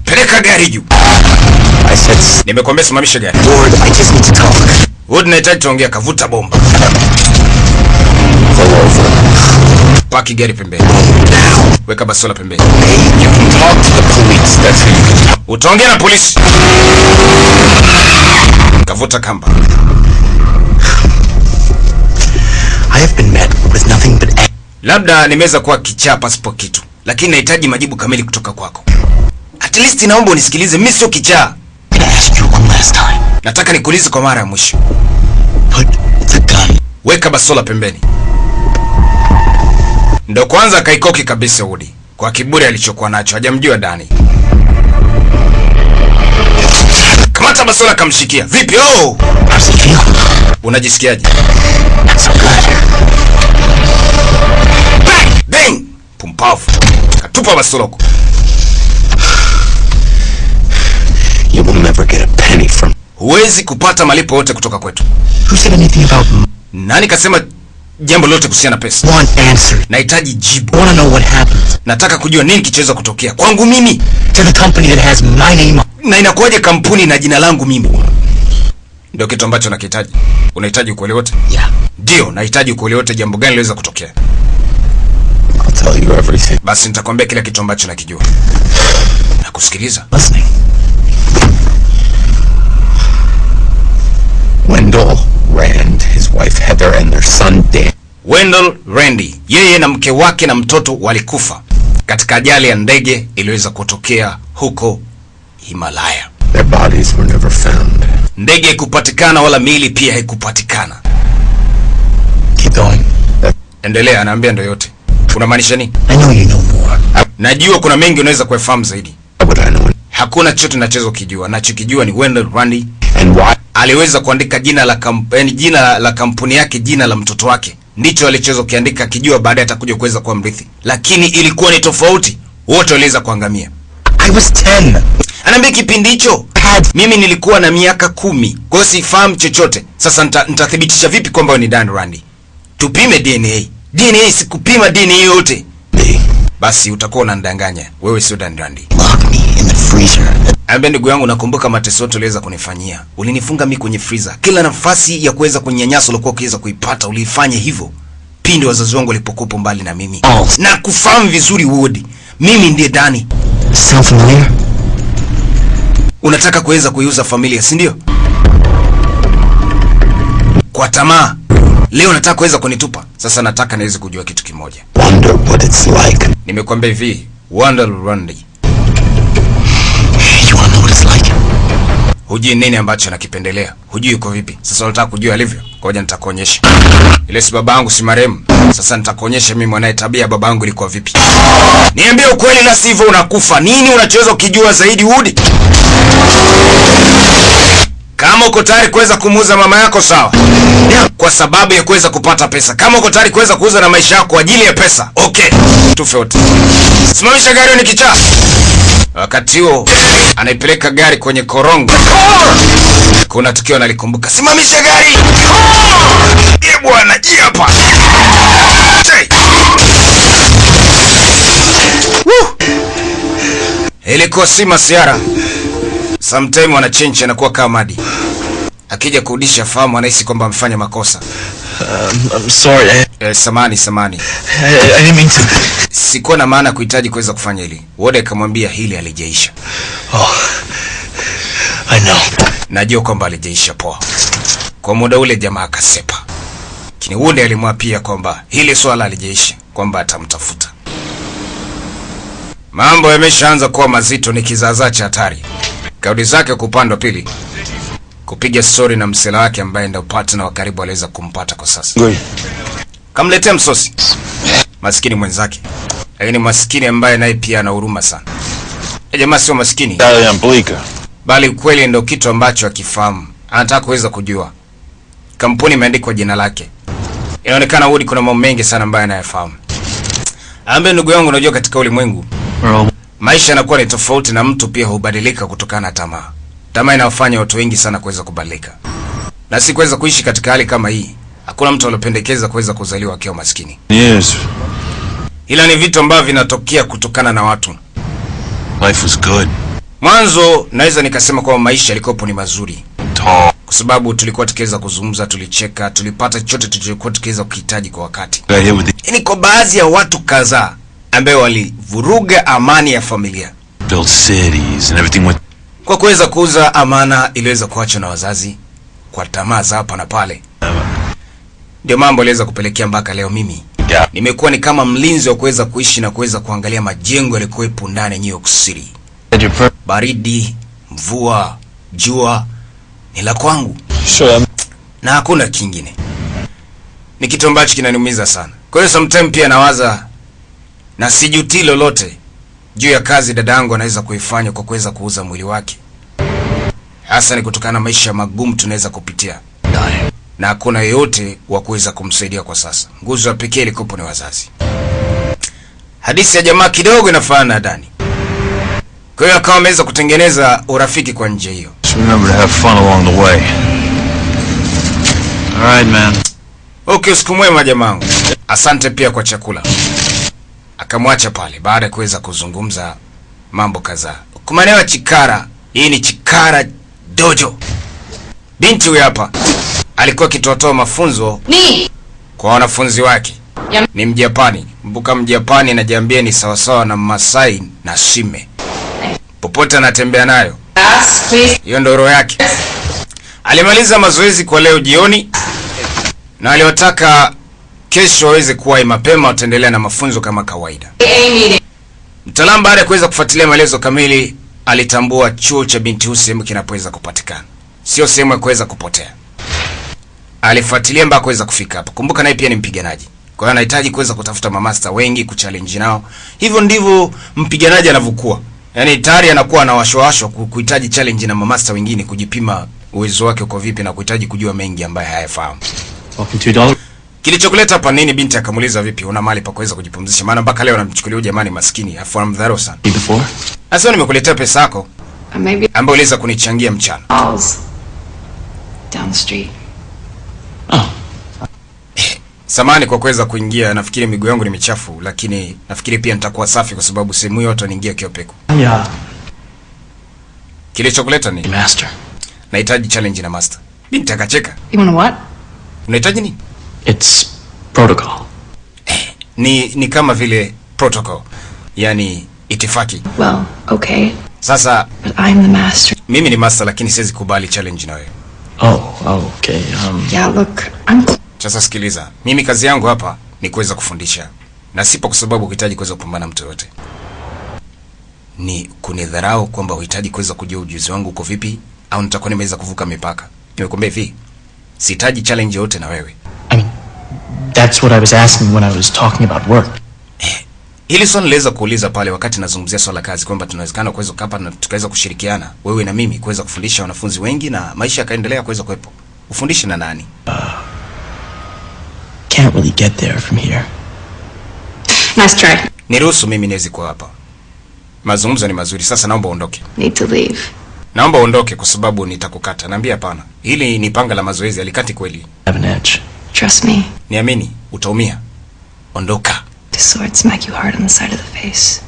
Peleka gari juu. I said, Nimekwambia simamisha gari. Lord, I just need to talk. Woody, nahitaji tuongea, kavuta bomba. Pull over. Paki gari pembeni. Weka basola pembeni. You can talk to the police. That's who you can talk. Utaongea na polisi. Kavuta kamba. I have been met with nothing but Labda nimeweza kuwa kichaa pasipo kitu, lakini nahitaji majibu kamili kutoka kwako. At least naomba unisikilize, mimi sio kichaa. I'm gonna ask you one last time. Nataka nikuulize kwa mara ya mwisho. Put the gun. Weka basola pembeni. Ndo kwanza kaikoki kabisa Woody. Kwa kiburi alichokuwa nacho, hajamjua Dani. Kamata basola kamshikia. Vipi? Oh! How's it feel? Unajisikiaje? Not so good. Bang! Ding! Pumpavu. Katupa basola huko. You will never get a penny from. Huwezi kupata malipo yote kutoka kwetu. Who said anything about Nani kasema jambo lote kuhusiana na pesa? want answer? Nahitaji I jibu. want to know what happened Nataka kujua nini kichoweza kutokea kwangu mimi. to the company that has my name on. Na inakuwaje kampuni na jina langu mimi? Ndio kitu ambacho nakihitaji. Unahitaji ukweli wote? Yeah. Ndio, nahitaji ukweli wote, jambo gani liweza kutokea. I'll tell you everything. Basi nitakwambia kila kitu ambacho nakijua. Nakusikiliza. Listening. Wendell Rand, his wife Heather, and their son Dan. Wendell Randy, yeye na mke wake na mtoto walikufa katika ajali ya ndege iliweza kutokea huko Himalaya. Their bodies were never found. Ndege haikupatikana wala miili pia haikupatikana. Keep going. Endelea, anaambia ndio yote. Unamaanisha nini? I know you know more. Najua kuna mengi unaweza kuyafahamu zaidi. How would I know? Hakuna chochote ninachokijua. Nachokijua ni Wendell Randy And why? aliweza kuandika jina la kampuni yake, jina la mtoto wake. Ndicho alichoweza kuandika kijua baadaye atakuja kuweza kuwa mrithi. Lakini ilikuwa ni tofauti. Wote waliweza kuangamia. I was 10. Anaambia kipindi hicho mimi nilikuwa na miaka 10. Kwa hiyo sifahamu chochote. Sasa nitathibitisha vipi kwamba ni Dan Randy? Tupime DNA. DNA sikupima DNA yote. Me. Basi utakuwa unanidanganya. Wewe sio Dan Randy. Lock me in the freezer. Ambe ndugu yangu, nakumbuka mateso yote uliweza kunifanyia. Ulinifunga mimi kwenye freezer. Kila nafasi ya kuweza kunyanyasa ulikuwa ukiweza kuipata, ulifanya hivyo. Pindi wazazi wangu walipokuwa mbali na mimi. Oh. Na kufahamu vizuri Woody. Mimi ndiye Dani. Sound familiar? Unataka kuweza kuiuza familia, si ndio? Kwa tamaa. Leo nataka kuweza kunitupa. Sasa nataka niweze kujua kitu kimoja. Wonder what it's like. Nimekwambia hivi, Wendell Randy. You wanna know what it's like? Hujui nini ambacho nakipendelea. Hujui yuko vipi. Sasa unataka kujua alivyo. Ngoja nitakuonyesha. Ile si babangu si marehemu. Sasa nitakuonyesha mimi mwanae tabia babangu ilikuwa vipi. Niambie ukweli na sivyo unakufa. Nini unachoweza kukijua zaidi Woody? Kama uko tayari kuweza kumuuza mama yako sawa. Kwa sababu ya kuweza kupata pesa. Kama uko tayari kuweza kuuza na maisha yako kwa ajili ya pesa. Okay. Tufe wote. Simamisha gari, ni kichaa. Wakati huo anaipeleka gari kwenye korongo. Kuna tukio nalikumbuka. Simamisha gari. Ye bwana, ji hapa. Ilikuwa si masiara. Sometime wanachenche anakuwa kama Madi. Akija kurudisha fahamu anahisi kwamba amefanya makosa. I'm sorry. Samani. I didn't mean to. Sikuwa na maana kuhitaji kuweza kufanya hili. Wode akamwambia hili alijaisha. Oh. I know. Najua kwamba alijaisha poa. Kwa muda ule jamaa akasepa. Kini Wode alimwapia kwamba hili swala alijaisha, kwamba atamtafuta. Mambo yameshaanza kuwa mazito, ni kizaazaa cha hatari. Kaudi zake kupanda pili. Kupiga story na msela wake ambaye ndio partner wa karibu aliweza kumpata kwa sasa. Kamletea msosi. Maskini mwenzake. Lakini maskini ambaye naye pia ana huruma sana. Jamaa sio maskini. Bali ukweli ndio kitu ambacho akifahamu. Anataka kuweza kujua. Kampuni imeandikwa jina lake. Inaonekana Woody kuna mambo mengi sana ambayo anayafahamu. Ambe ndugu yangu, unajua katika ulimwengu maisha yanakuwa ni tofauti na mtu pia hubadilika kutokana na tamaa. Tamaa inawafanya watu wengi sana kuweza kubadilika. Na si kuweza kuishi katika hali kama hii. Hakuna mtu aliyopendekeza kuweza kuzaliwa akiwa maskini. Yes. Ila ni vitu ambavyo vinatokea kutokana na watu. Life was good. Mwanzo naweza nikasema kwamba maisha yalikopo ni mazuri. talk. kwa sababu tulikuwa tukiweza kuzungumza, tulicheka, tulipata chote tulichokuwa tukiweza kuhitaji kwa wakati. Got hit with the Yaani kwa baadhi ya watu kadhaa ambao walivuruga amani ya familia built cities and everything went. kwa kuweza kuuza amana iliweza kuachwa na wazazi kwa tamaa za hapa na pale. Ndio mambo yaliweza kupelekea mpaka leo mimi Yeah. nimekuwa ni kama mlinzi wa kuweza kuishi na kuweza kuangalia majengo yalikuwepo ndani ya New York City. Baridi, mvua, jua ni la kwangu Sure. na hakuna kingine. Ni kitu ambacho kinaniumiza sana. Kwa hiyo sometimes pia nawaza na sijuti lolote juu ya kazi dadangu anaweza kuifanya kwa kuweza kuuza mwili wake. Hasa ni kutokana na maisha magumu tunaweza kupitia. Na hakuna yeyote wa kuweza kumsaidia kwa sasa. Nguzo ya pekee ilikopo ni wazazi. Hadithi ya jamaa kidogo inafanana na Dani. Kwa hiyo akawa ameweza kutengeneza urafiki kwa njia hiyo. Just remember to have fun along the way. All right, man. Okay, usiku mwema jamangu. Asante pia kwa chakula. Akamwacha pale baada ya kuweza kuzungumza mambo kadhaa. Kumanewa Chikara, hii ni Chikara Dojo. Binti huyu hapa alikuwa akitoa mafunzo kwa wanafunzi wake. Ni Mjapani. Kumbuka Mjapani anajiambia ni sawasawa na Masai na Shime. Popote anatembea nayo. Hiyo ndio roho yake. Alimaliza mazoezi kwa leo jioni na aliwataka kesho waweze kuwa mapema wataendelea na mafunzo kama kawaida. Mtaalamu baada ya kuweza kufuatilia maelezo kamili alitambua chuo cha binti huyu sehemu kinapoweza kupatikana. Sio sehemu ya kuweza kupotea. Alifuatilia mpaka kuweza kufika hapa. Kumbuka naye pia ni mpiganaji. Kwa hiyo anahitaji kuweza kutafuta mamasta wengi kuchallenge nao. Hivyo ndivyo mpiganaji anavyokuwa. Yaani tayari anakuwa anawashwashwa kuhitaji challenge na mamasta wengine kujipima uwezo wake uko vipi na kuhitaji kujua mengi ambayo hayafahamu. $2. Kilichokuleta hapa nini? Binti akamuuliza vipi una mali pa kuweza kujipumzisha, maana mpaka leo anamchukulia jamani maskini afu anamdharau sana. Before? Sasa nimekuletea pesa yako Maybe ambayo uliweza kunichangia mchana. balls down the street. Oh. Samani kwa kuweza kuingia, nafikiri miguu yangu ni michafu, lakini nafikiri pia nitakuwa safi kwa sababu sehemu hiyo watu wanaingia kiopeko. Yeah. Kilichokuleta ni Master. nahitaji challenge na master. Binti akacheka. You wanna what? Unahitaji nini? It's protocol. Ni kama vile protocol. Yaani itifaki. Well, okay, Sasa but I'm the master. mimi ni master lakini siwezi kubali challenge na wewe. Oh, okay. Yeah, look, I'm Sasa sikiliza, mimi kazi yangu hapa ni kuweza kufundisha. Na sipo kwa sababu uhitaji kuweza kupambana mtu yote. Ni kunidharau kwamba uhitaji kuweza kujua ujuzi wangu uko vipi au nitakuwa nimeweza kuvuka mipaka. Nimekwambia hivi, sihitaji challenge yote na wewe. I mean, that's what I was asking when I was talking about work. Hili swali niliweza kuuliza pale wakati nazungumzia swala kazi kwamba tunawezekana kuweza kapa na tukaweza kushirikiana wewe na mimi kuweza kufundisha wanafunzi wengi na maisha yakaendelea kuweza kuwepo. Ufundishe na nani? Can't really get there from here. nice try. Niruhusu mimi niweze kuwa hapa. Mazungumzo ni mazuri, sasa naomba uondoke. Need to leave. Naomba uondoke kwa sababu nitakukata. Naambia hapana. Hili ni panga la mazoezi, alikati kweli. Have an edge. Trust me. Niamini, utaumia. Ondoka. The sword smack you hard on the side of the face.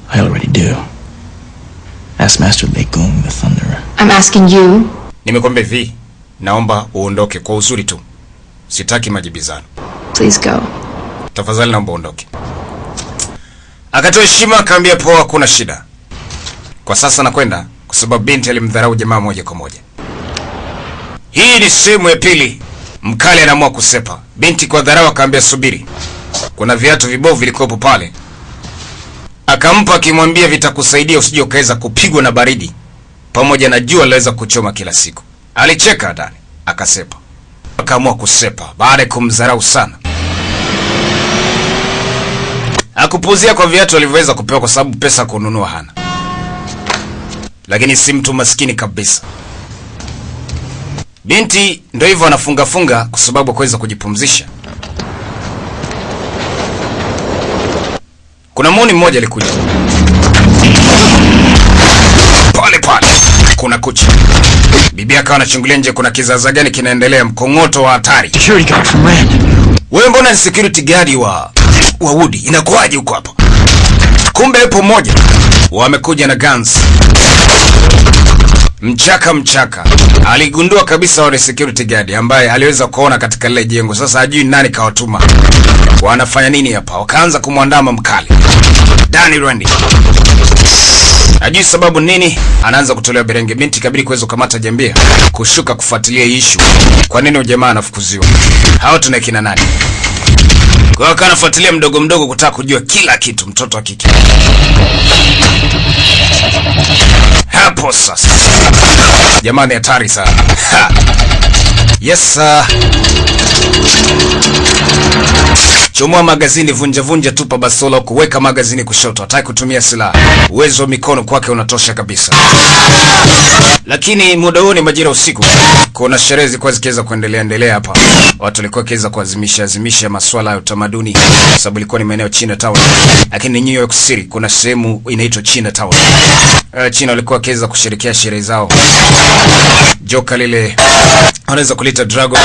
I already do. Ask Master Legung the Thunderer. I'm asking you. Nimekwambia hivi, naomba uondoke kwa uzuri tu. Sitaki majibizano. Please go. Tafadhali naomba uondoke. Akatoa heshima akaambia poa, hakuna shida. Kwa sasa nakwenda kwa sababu binti alimdharau jamaa moja kwa moja. Hii ni sehemu ya pili. Mkali anaamua kusepa. Binti kwa dharau akaambia subiri. Kuna viatu vibovu vilikopo pale. Akampa akimwambia vitakusaidia usije ukaweza kupigwa na baridi pamoja na jua laweza kuchoma kila siku. Alicheka ndani, akasepa. Akaamua kusepa baada ya kumdharau sana. Hakupuzia kwa viatu alivyoweza kupewa kwa sababu pesa kununua hana. Lakini si mtu maskini kabisa. Binti ndio hivyo anafunga kwa sababu kuweza kujipumzisha. Kuna muuni mmoja alikuja. Pale pale kuna kuchi. Bibi akawa anachungulia nje kuna kizaza gani kinaendelea, mkongoto wa hatari. Security guard from Rand. Wewe mbona ni security guard wa Woody? Inakuwaje huko hapa? Kumbe yupo mmoja. Wamekuja na guns. Mchaka aligundua kabisa wale security guard ambaye aliweza kuona katika lile jengo. Sasa hajui nani kawatuma, wanafanya nini hapa. Wakaanza kumwandama mkali Danny Randi, hajui sababu nini. Anaanza kutolewa berenge. Binti kabidi kuweza kukamata jambia kushuka kufuatilia issue. Kwa nini jamaa anafukuziwa? Hao tuna kina nani? Kwa hiyo anafuatilia mdogo kutaka kujua kila kitu, mtoto wa kike. Hapo sasa jamani, hatari sana. Yes sir. Chomoa magazini, vunja tupa bastola, kuweka magazini kushoto. Hataki kutumia silaha, uwezo wa mikono kwake unatosha kabisa. Lakini muda huo ni majira usiku, kuna sherehe zilikuwa zikiweza kuendelea hapa. Watu walikuwa kiweza kuazimisha masuala ya utamaduni, sababu ilikuwa ni maeneo Chinatown. Lakini New York City kuna sehemu inaitwa Chinatown. China walikuwa kiweza kusherehekea sherehe zao. Joka lile wanaweza kulita Dragon,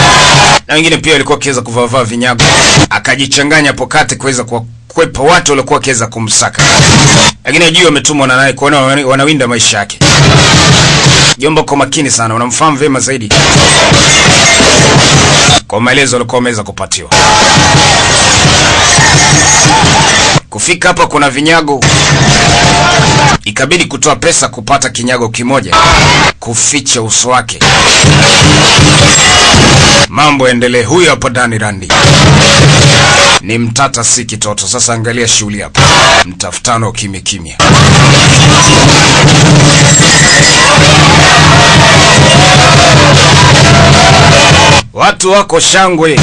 na wengine pia walikuwa kiweza kuvaa vinyago, akajichanganya pokati kuweza kukwepa watu walikuwa kiweza kumsaka. Lakini ajui wametumwa na naye kuona wanawinda maisha yake. Jomba kwa makini sana, unamfahamu vema zaidi kwa maelezo walikuwa wameweza kupatiwa. Kufika hapa kuna vinyago, ikabidi kutoa pesa kupata kinyago kimoja kuficha uso wake. Mambo endelee. Huyo hapo Danny Randi ni mtata, si kitoto. Sasa angalia shughuli hapa, mtafutano kimya. Watu wako shangwe.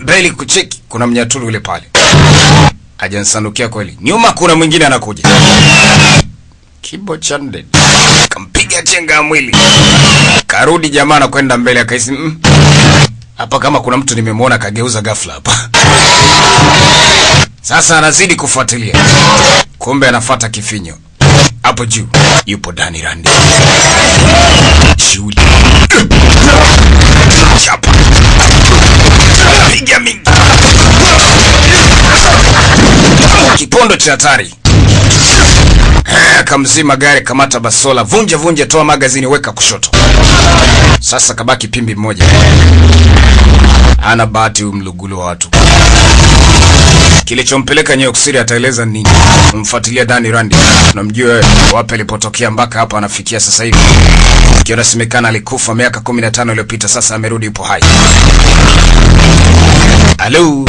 Mbele kucheki kuna mnyaturu yule pale. Hajansanukia kweli. Nyuma kuna mwingine anakuja. Kibo chande. Kampiga chenga mwili. Karudi jamaa na kwenda mbele akaisi. Hapa kama kuna mtu nimemwona kageuza ghafla hapa. Sasa anazidi kufuatilia. Kumbe anafuata kifinyo. Hapo juu yupo Danny Randi. Shuli. Chapa. Piga mingi. Kipondo cha hatari. Kamzima gari, kamata basola, vunja, toa magazini, weka kushoto. Sasa kabaki pimbi mmoja. Ana bahati umlugulo wa watu. Kilichompeleka New York City ataeleza nini? Umfuatilia Danny Randi. Unamjua wapi alipotokea mpaka hapa anafikia sasa hivi. Kinasemekana alikufa miaka 15 iliyopita, sasa amerudi yupo hai. Halo.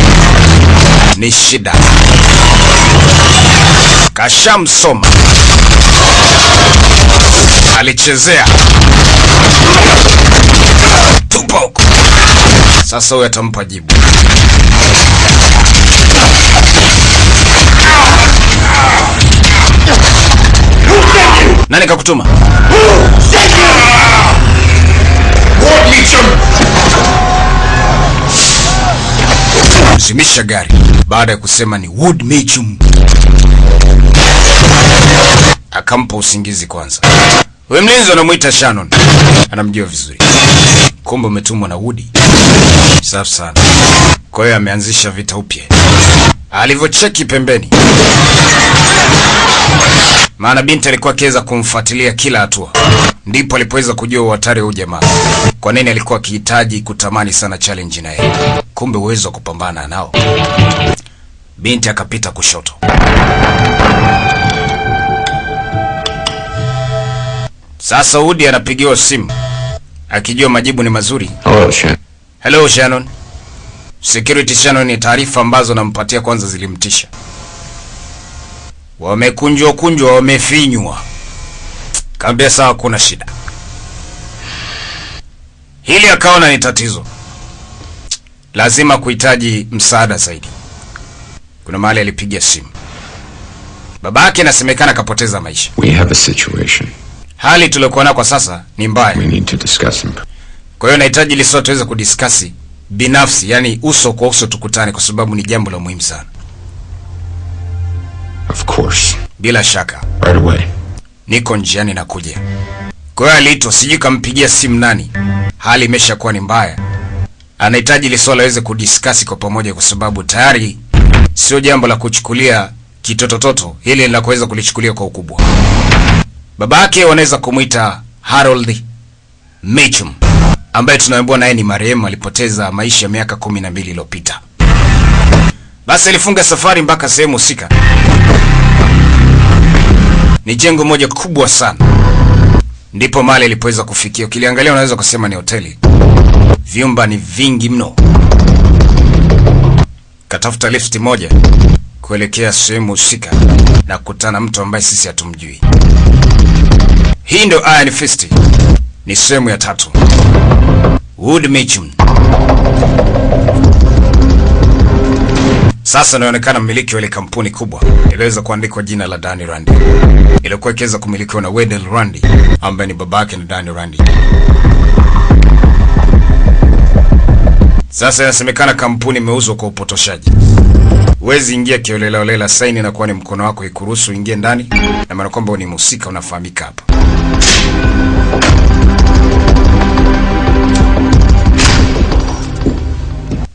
Ni shida. Kashamsoma. Alichezea. Tupo. Sasa huyo atampa jibu. Nani kakutuma? Zimisha gari baada ya kusema ni Wood Mitchum. Akampa usingizi kwanza. Wewe mlinzi anamuita Shannon. Anamjua vizuri. Kumbe umetumwa na Woody. Safi sana. Kwa hiyo ameanzisha vita upya. Alivyocheki pembeni, maana binti alikuwa akiweza kumfuatilia kila hatua, ndipo alipoweza kujua hatari wa jamaa. Kwa nini alikuwa akihitaji kutamani sana challenge na yeye. Kumbe uwezo wa kupambana nao. Binti akapita kushoto. Sasa Woody anapigiwa simu akijua majibu ni mazuri. Hello Shannon. Security Shannon, ni taarifa ambazo nampatia kwanza zilimtisha. Wamekunjwa, wamefinywa. Kabisa hakuna shida. Hili akaona ni tatizo. Lazima kuhitaji msaada zaidi. Kuna mahali alipiga simu. Babake inasemekana kapoteza maisha. We have a situation. Hali tuliokuwa nayo kwa sasa ni mbaya. We need to discuss them. Kwa hiyo nahitaji ili sote tuweze kudiskasi binafsi, yani uso kwa uso tukutane, kwa sababu ni jambo la muhimu sana. Of course. Bila shaka. Right away. Niko njiani na kuja. Kwa hiyo alito, sijui kampigia simu nani. Hali imeshakuwa ni mbaya. Anahitaji ili swala aweze kudiskasi kwa pamoja, kwa sababu tayari sio jambo la kuchukulia kitotototo, hili ni la kuweza kulichukulia kwa ukubwa. Babake wanaweza kumuita Harold Meacham ambaye tunaambiwa naye ni marehemu, alipoteza maisha miaka 12 iliyopita. Basi alifunga safari mpaka sehemu husika. Ni jengo moja kubwa sana. Ndipo mahali alipoweza kufikia. Ukiliangalia unaweza kusema ni hoteli. Vyumba ni vingi mno. Katafuta lift moja kuelekea sehemu husika na kukutana mtu ambaye sisi hatumjui. Hii ndio Iron Fist. Ni sehemu ya 3. Wood Meacham. Sasa inaonekana mmiliki wa ile kampuni kubwa iliweza kuandikwa jina la Danny Randi. Ilikuwa ikiweza kumilikiwa na Wendell Randi ambaye ni babake na Danny Randi. Sasa inasemekana kampuni imeuzwa kwa upotoshaji. Huwezi ingia kiolelaolela, saini na kuwa ni mkono wako ikuruhusu ingie ndani, na maana kwamba ni mhusika unafahamika hapa.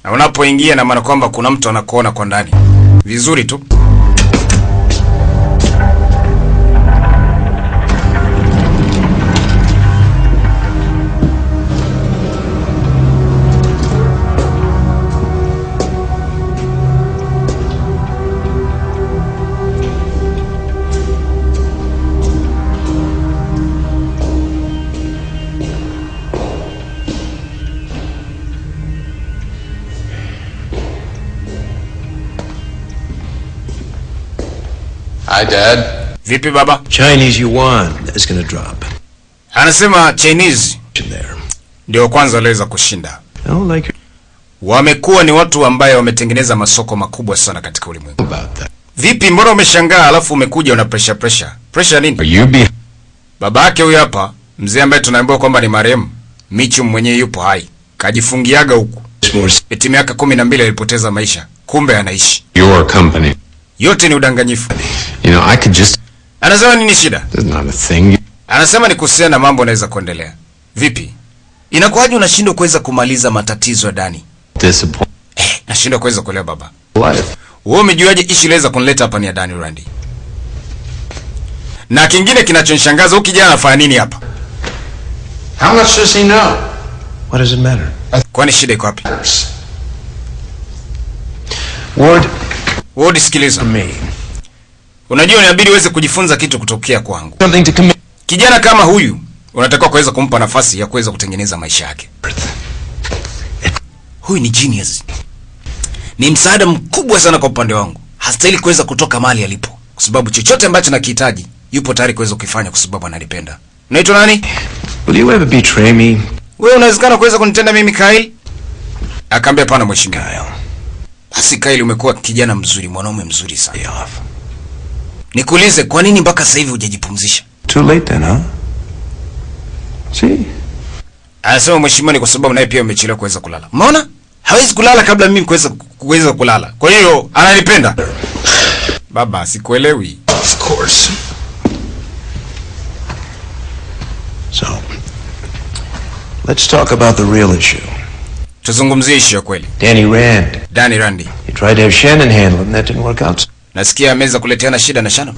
Na unapoingia na maana kwamba kuna mtu anakuona kwa ndani. Vizuri tu. Hi, Dad. Vipi baba? Chinese yuan is going to drop. Anasema Chinese There. ndio kwanza waliweza kushinda. Oh, like Wamekuwa ni watu ambaye wametengeneza masoko makubwa sana katika ulimwengu. about that. Vipi, mbona umeshangaa alafu umekuja una pressure? Pressure nini? Are you be? Baba yake huyu hapa, mzee ambaye tunaambiwa kwamba ni marehemu Meacham mwenyewe yupo hai. Kajifungiaga huku. It's more Eti miaka 12 alipoteza maisha. Kumbe anaishi. Your company. Yote ni udanganyifu. You know, I could just. Anasema nini shida? There's not a thing. Anasema ni kuhusiana na mambo yanaweza kuendelea. Vipi? Inakuwaje unashindwa kuweza kumaliza matatizo ya Dani? Disappoint. Nashindwa kuweza kuelewa baba. Life. Wewe umejuaje ishi inaweza kunileta hapa ni ya Danny Randi? Na kingine kinachonishangaza, huyu kijana anafanya nini hapa? How much does he know? What does it matter? Kwani shida iko wapi? Ward, Sikiliza. me. Unajua inabidi uweze kujifunza kitu kutokea kwangu. Something to commit. Kijana kama huyu unatakiwa kuweza kumpa nafasi ya kuweza kutengeneza maisha yake. Huyu ni genius. Ni msaada mkubwa sana kwa upande wangu. Hastahili kuweza kutoka mahali alipo, kwa sababu chochote ambacho nakihitaji yupo tayari kuweza kukifanya kwa sababu analipenda. Unaitwa nani? Will you ever betray me? Wewe unawezekana kuweza kunitenda mimi Kyle? Akaambia pana mheshimiwa. Kyle. Basi Kyle, umekuwa kijana mzuri, mwanaume mzuri sana. Day off. Nikuulize, kwa nini mpaka sasa hivi hujajipumzisha? Too late then, huh? See? Anasema mheshimiwa, ni kwa sababu naye pia umechelewa kuweza kulala. Umeona? Hawezi kulala kabla mimi kuweza kulala. Kwa hiyo ananipenda. Baba, sikuelewi. Of course. So, let's talk about the real issue. Tuzungumzie issue ya kweli. Danny Randi. He tried to have Shannon handle him, that didn't work out. Nasikia ameweza kuleteana shida na Shannon.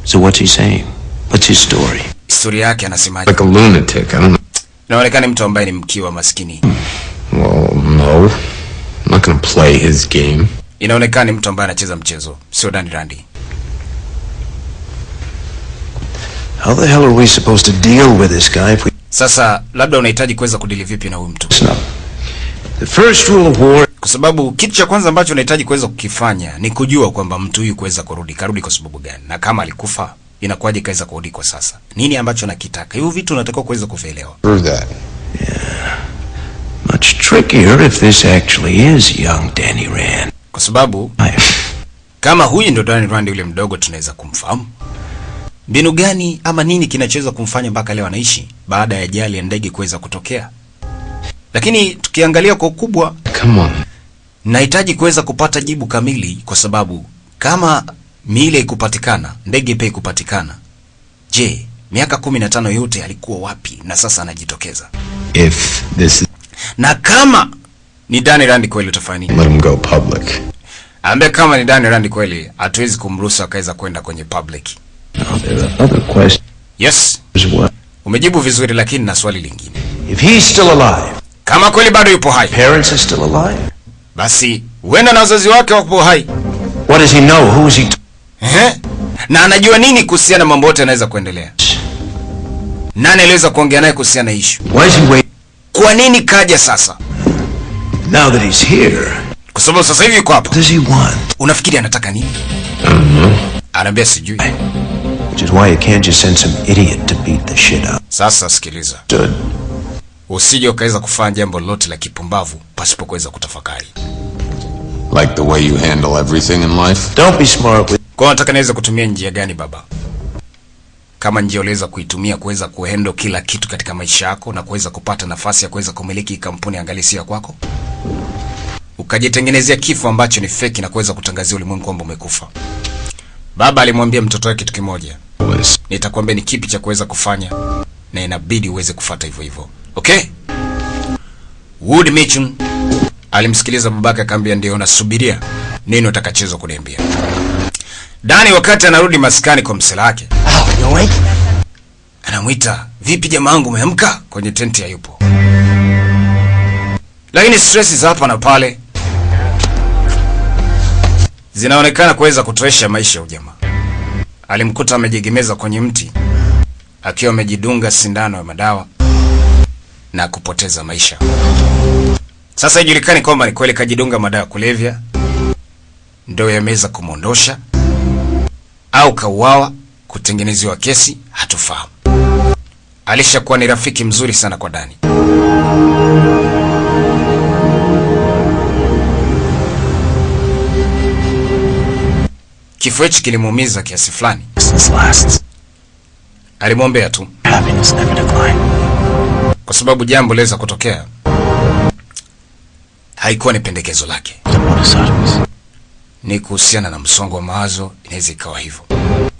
So what's he saying? What's his story? Historia yake anasemaje? Like a lunatic. I don't know. Inaonekana mtu ambaye ni mkiwa maskini. Well, no. I'm not gonna play his game. Inaonekana ni mtu ambaye anacheza mchezo, sio Danny Randi. How the hell are we supposed to deal with this guy if we... Sasa labda unahitaji kuweza kudili vipi na huyu mtu? The first rule of war... Kwa sababu kitu cha kwanza ambacho unahitaji kuweza kukifanya ni kujua kwamba mtu huyu kuweza karudi kwa sababu gani, na kama alikufa inakuwaje kaweza kurudi kwa sasa. Nini ambacho nakitaka? Hiyo vitu unatakiwa kuweza kuvielewa. Prove that. Yeah. Much trickier if this actually is young Danny Rand. Kwa sababu kama huyu ndio Danny Rand yule mdogo tunaweza kumfahamu. Mbinu gani ama nini kinachoweza kumfanya mpaka leo anaishi baada ya ajali ya ndege kuweza kutokea? Lakini tukiangalia kwa ukubwa, Come on. nahitaji kuweza kupata jibu kamili, kwa sababu kama miili ikupatikana, ndege pia ikupatikana, je, miaka 15 yote alikuwa wapi na sasa anajitokeza? If this is... Na kama ni Danny Rand kweli utafanya nini? Let him go public. Ambe kama ni Danny Rand kweli, hatuwezi kumruhusu akaweza kwenda kwenye public. Now, there's another question. Yes. Is what? Umejibu vizuri, lakini na swali lingine. If he's still alive, Kama kweli bado yupo hai, parents are still alive. basi huenda na wazazi wake wapo hai. What does he know? Who is he? Na anajua nini kuhusiana na mambo yote yanaweza kuendelea? Nani aliweza kuongea naye kuhusiana na issue? Why is he waiting? Kwa nini kaja sasa? Now that he's here, Kwa sababu sasa hivi yuko hapa. what does he want? Unafikiri anataka nini? Anaambia sijui. Which is why you can't just send some idiot to beat the shit out. Sasa sikiliza. Stood. Usije ukaweza kufanya jambo lolote la kipumbavu pasipo kuweza kutafakari. Like the way you handle everything in life? Don't be smart with. Kwa nataka niweze kutumia njia gani baba? Kama njia uliweza kuitumia kuweza kuhandle kila kitu katika maisha yako na kuweza kupata nafasi ya kuweza kumiliki kampuni angalisi ya kwako, ukajitengenezea kifo ambacho ni feki na kuweza kutangazia ulimwengu kwamba umekufa. Baba alimwambia mtoto wake kitu kimoja. Nitakwambia ni kipi cha kuweza kufanya na inabidi uweze kufuata hivyo hivyo. Okay? Wood Mitchum alimsikiliza babake akamwambia ndio nasubiria nini utakachozo kuniambia. Dani wakati anarudi maskani kwa msela wake. Anamuita, "Vipi jamaangu umeamka?" Kwenye tenti hayupo. Lakini stress za hapa na pale zinaonekana kuweza kutoesha maisha ya ujamaa. Alimkuta amejiegemeza kwenye mti akiwa amejidunga sindano ya madawa na kupoteza maisha. Sasa ijulikani kwamba ni kweli kajidunga madawa kulevya ndio yameweza kumondosha au kauawa kutengenezewa kesi, hatufahamu. Alishakuwa ni rafiki mzuri sana kwa Dani. Kifo hichi kilimuumiza kiasi fulani. Alimwombea tu, Happiness never decline. kwa sababu jambo liweza kutokea haikuwa ni pendekezo lake. Ni kuhusiana na msongo wa mawazo, inaweza ikawa hivyo.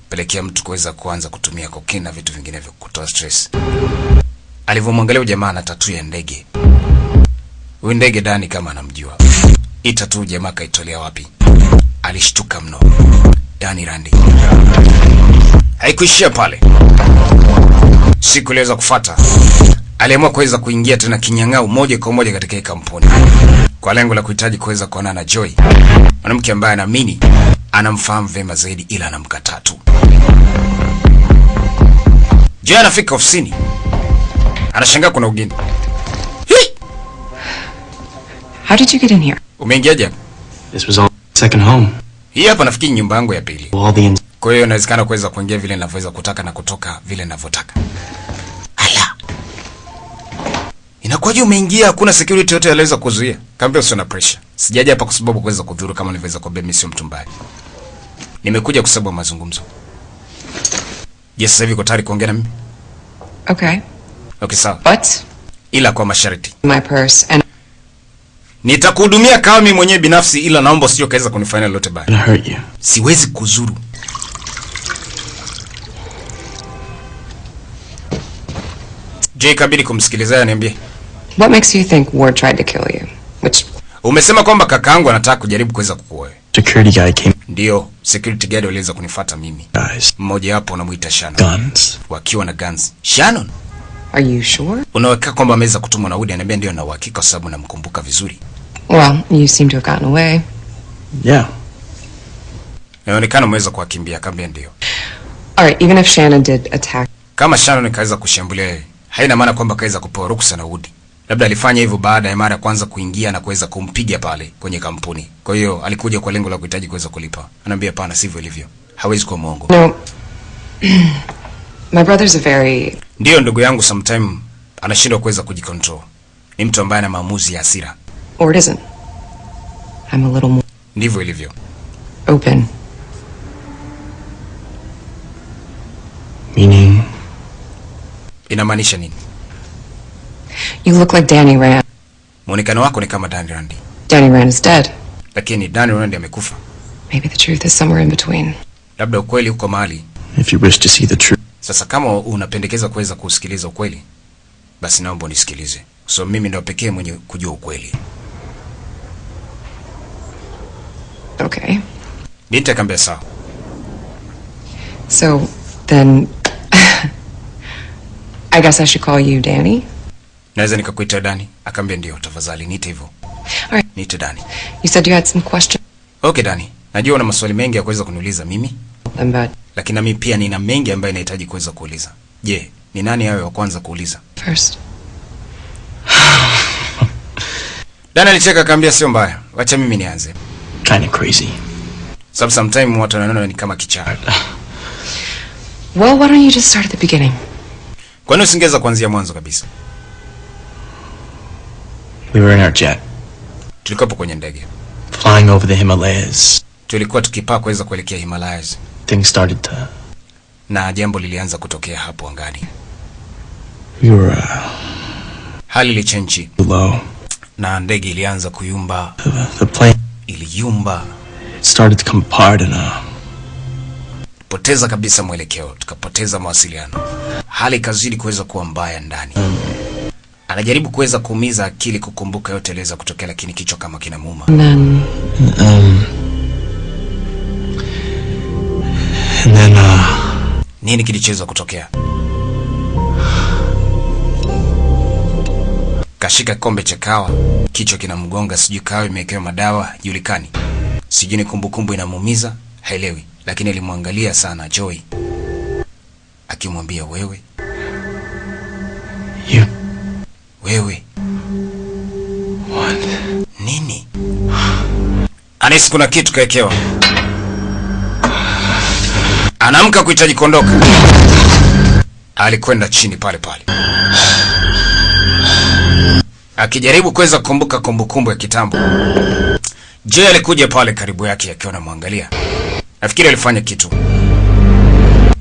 Pelekea mtu kuweza kuanza kutumia cocaine na vitu vingine vya kutoa stress. Alivyomwangalia jamaa na tattoo ya ndege. Huyu ndege Dani kama anamjua. Hii tattoo jamaa kaitolea wapi? Alishtuka mno. Dani Randi. Haikuishia pale. Siku iliweza kufuata. Aliamua kuweza kuingia tena kinyang'au moja kwa moja katika hii kampuni kwa lengo la kuhitaji kuweza kuonana na Joy, mwanamke ambaye anaamini anamfahamu vema zaidi ila anamkataa tu. Joy anafika ofisini. Anashangaa kuna ugeni. How did you get in here? Umeingiaje? This was all second home. Hii hapa nafikiri nyumba yangu ya pili. All the Kwa hiyo inawezekana kuweza kuingia vile ninavyoweza kutaka na kutoka vile ninavyotaka. Ala. Inakuwaje umeingia hakuna security yote aliweza kuzuia? Kaambia usio na pressure. Sijaja hapa kwa sababu kuweza kudhuru kama nilivyoweza kuambia mimi sio mtu mbaya. Nimekuja kwa sababu ya mazungumzo. Je, sasa hivi uko tayari kuongea na mimi? Okay. Okay, sawa. But Ila kwa masharti. my purse and Nitakuhudumia kama mimi mwenyewe binafsi ila naomba usije kaweza kunifanya lolote baya. gonna hurt you. Siwezi kuzuru. Je, kabidi kumsikiliza niambie. what makes you think Ward tried to kill you? Which Umesema kwamba kakaangu anataka kujaribu kuweza kukuoa. Security guy came. Ndio, security guard waliweza kunifuata mimi. Guys. Mmoja wapo anamuita Shannon. Guns. Wakiwa na guns. Shannon? are you sure? Unaweka kwamba ameweza kutumwa na Woody, ananiambia ndio na uhakika kwa sababu namkumbuka vizuri. Well, you seem to have gotten away. Yeah. Inaonekana umeweza kuwakimbia, kaambia ndio. All right, even if Shannon did attack, Kama Shannon kaweza kushambulia yeye, haina maana kwamba kaweza kupewa ruhusa na Woody. Labda alifanya hivyo baada ya mara ya kwanza kuingia na kuweza kumpiga pale kwenye kampuni. Kwa hiyo alikuja kwa lengo la kuhitaji kuweza kulipa. Ananiambia hapana, sivyo ilivyo. Hawezi kuwa mwongo. no. My brother's a very Ndio ndugu yangu sometime anashindwa kuweza kujicontrol. Ni mtu ambaye ana maamuzi ya hasira. or it isn't. I'm a little more Ndivyo ilivyo. open. Meaning. Inamaanisha nini? You look like Danny Rand. Muonekano wako ni kama Danny Rand. Danny Rand is dead. Lakini Danny Rand amekufa. Maybe the truth is somewhere in between. Labda ukweli uko mahali. If you wish to see the truth. Sasa kama unapendekeza kuweza kusikiliza ukweli, basi naomba unisikilize. So mimi ndio pekee mwenye kujua ukweli. Okay. Binti akamwambia sawa. So then I guess I should call you Danny. Naweza nikakuita Dani? Akamwambia ndio, tafadhali niite hivyo. Alright. Niite Dani. You said you had some questions. Okay Dani, najua una maswali mengi ya kuweza kuniuliza mimi. But Lakini mimi pia nina mengi ambayo nahitaji kuweza kuuliza. Je, ni nani awe wa kwanza kuuliza? first, Dani alicheka akamwambia sio mbaya. Wacha mimi nianze. Kind of crazy. Sababu sometimes watu wanaona ni kama kichaa. well, why don't you just start at the beginning? Kwa nini usingeweza kuanzia mwanzo kabisa? We were in our jet, Tulikuwa kwenye ndege. flying over the Himalayas. Tulikuwa tukipaa kuweza kuelekea Himalayas. Things started to... Na jambo lilianza kutokea hapo angani. We were Hali ilichenji low. na ndege ilianza kuyumba. The plane Iliyumba. started to come apart and Poteza kabisa mwelekeo, tukapoteza mawasiliano. Hali ikazidi kuweza kuwa mbaya ndani. Anajaribu kuweza kuumiza akili kukumbuka yote yaliweza kutokea, lakini kichwa kama kinamuuma. and then Nini kilichoweza kutokea? Kashika kikombe cha kawa, kichwa kinamgonga, sijui kawa imewekewa madawa, julikani. Sijui ni kumbukumbu inamuumiza, haelewi, lakini alimwangalia sana Joy. Akimwambia wewe, you... wewe. What? Nini? Anahisi kuna kitu kaekewa. Anaamka kuhitaji kuondoka. Alikwenda chini pale pale. Akijaribu kuweza kukumbuka kumbukumbu ya kitambo. Joy alikuja pale karibu yake akiwa anamwangalia. Nafikiri alifanya kitu.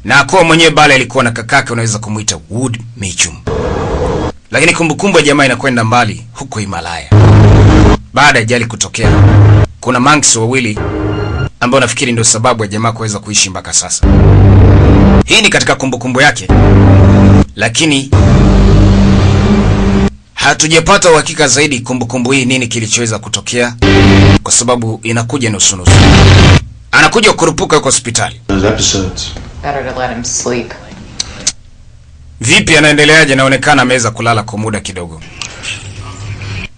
Na akuwa mwenyewe bale alikuwa na kakake, unaweza kumuita Wood Mitchum. Lakini kumbukumbu ya jamaa inakwenda mbali huko Himalaya. Baada ya ajali kutokea, kuna monks wawili ambao nafikiri ndio sababu ya jamaa kuweza kuishi mpaka sasa. Hii ni katika kumbukumbu yake. Lakini hatujapata uhakika zaidi kumbukumbu hii nini kilichoweza kutokea, kwa sababu inakuja nusu nusu. Anakuja kurupuka yuko hospitali. Those episodes. Better to let him sleep. Vipi anaendeleaje? Naonekana ameweza kulala kwa muda kidogo.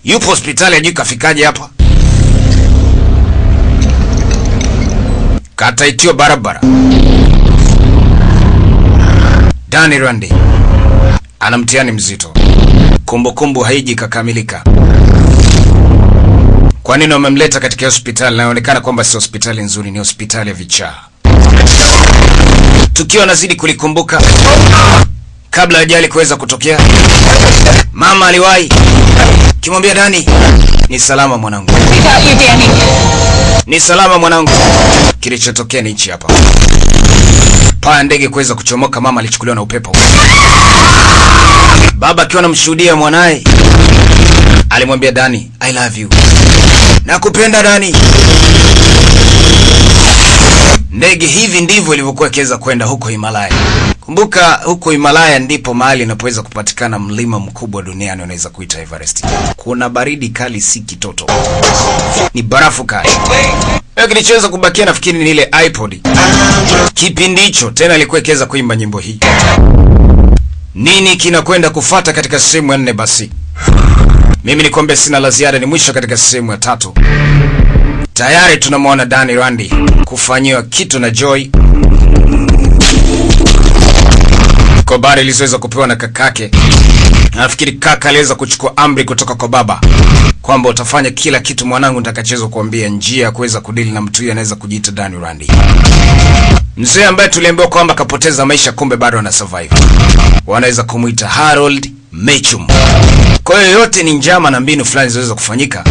Yupo hospitali, ajui kafikaje hapa. Kataitiwa barabara. Danny Randy ana mtihani mzito. Kumbukumbu haiji kakamilika. Kwa nini wamemleta katika hospitali? Inaonekana kwamba si hospitali nzuri, ni hospitali ya vichaa. Tukio anazidi kulikumbuka. Kabla ajali kuweza kutokea, mama aliwahi kimwambia Danny, ni salama mwanangu. Ni salama mwanangu. Kilichotokea ni hichi hapa. Paa ndege kuweza kuchomoka, mama alichukuliwa na upepo. Baba akiwa anamshuhudia mwanae, alimwambia Danny, I love you. Nakupenda Danny. Ndege hivi ndivyo ilivyokuwa ikiweza kwenda huko Himalaya. Kumbuka huko Himalaya ndipo mahali inapoweza kupatikana mlima mkubwa duniani, unaweza kuita Everest. Kuna baridi kali si kitoto. Ni barafu kali. Leo kilichoweza kubakia nafikiri ni ile iPod. Kipindi hicho tena alikuwa ikiweza kuimba nyimbo hii. Nini kinakwenda kufata katika sehemu ya 4 basi? Mimi nikwambia sina la ziada, ni mwisho katika sehemu ya 3. Tayari tunamwona Danny Randy kufanyiwa kitu na Joy. Kwa habari ilizoweza kupewa na kakake. Nafikiri kaka aliweza kuchukua amri kutoka kwa baba kwamba utafanya kila kitu mwanangu nitakachozo kuambia. Njia ya kuweza kudili na mtu huyu anaweza kujiita Danny Randy. Mzee ambaye tuliambiwa kwamba kapoteza maisha, kumbe bado ana survive. Wanaweza kumuita Harold Mitchum. Kwa hiyo yote ni njama na mbinu fulani zinaweza kufanyika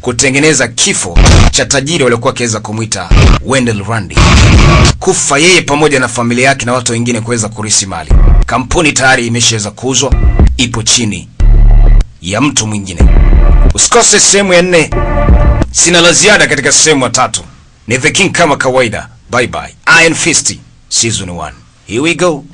kutengeneza kifo cha tajiri waliokuwa kiweza kumuita Wendell Randy. Kufa yeye pamoja na familia yake na watu wengine kuweza kurisi mali. Kampuni tayari imeshaweza kuuzwa, ipo chini ya mtu mwingine. Usikose sehemu ya 4. Sina la ziada katika sehemu ya 3. Ni The King kama kawaida. Bye bye. Iron Fist Season 1. Here we go.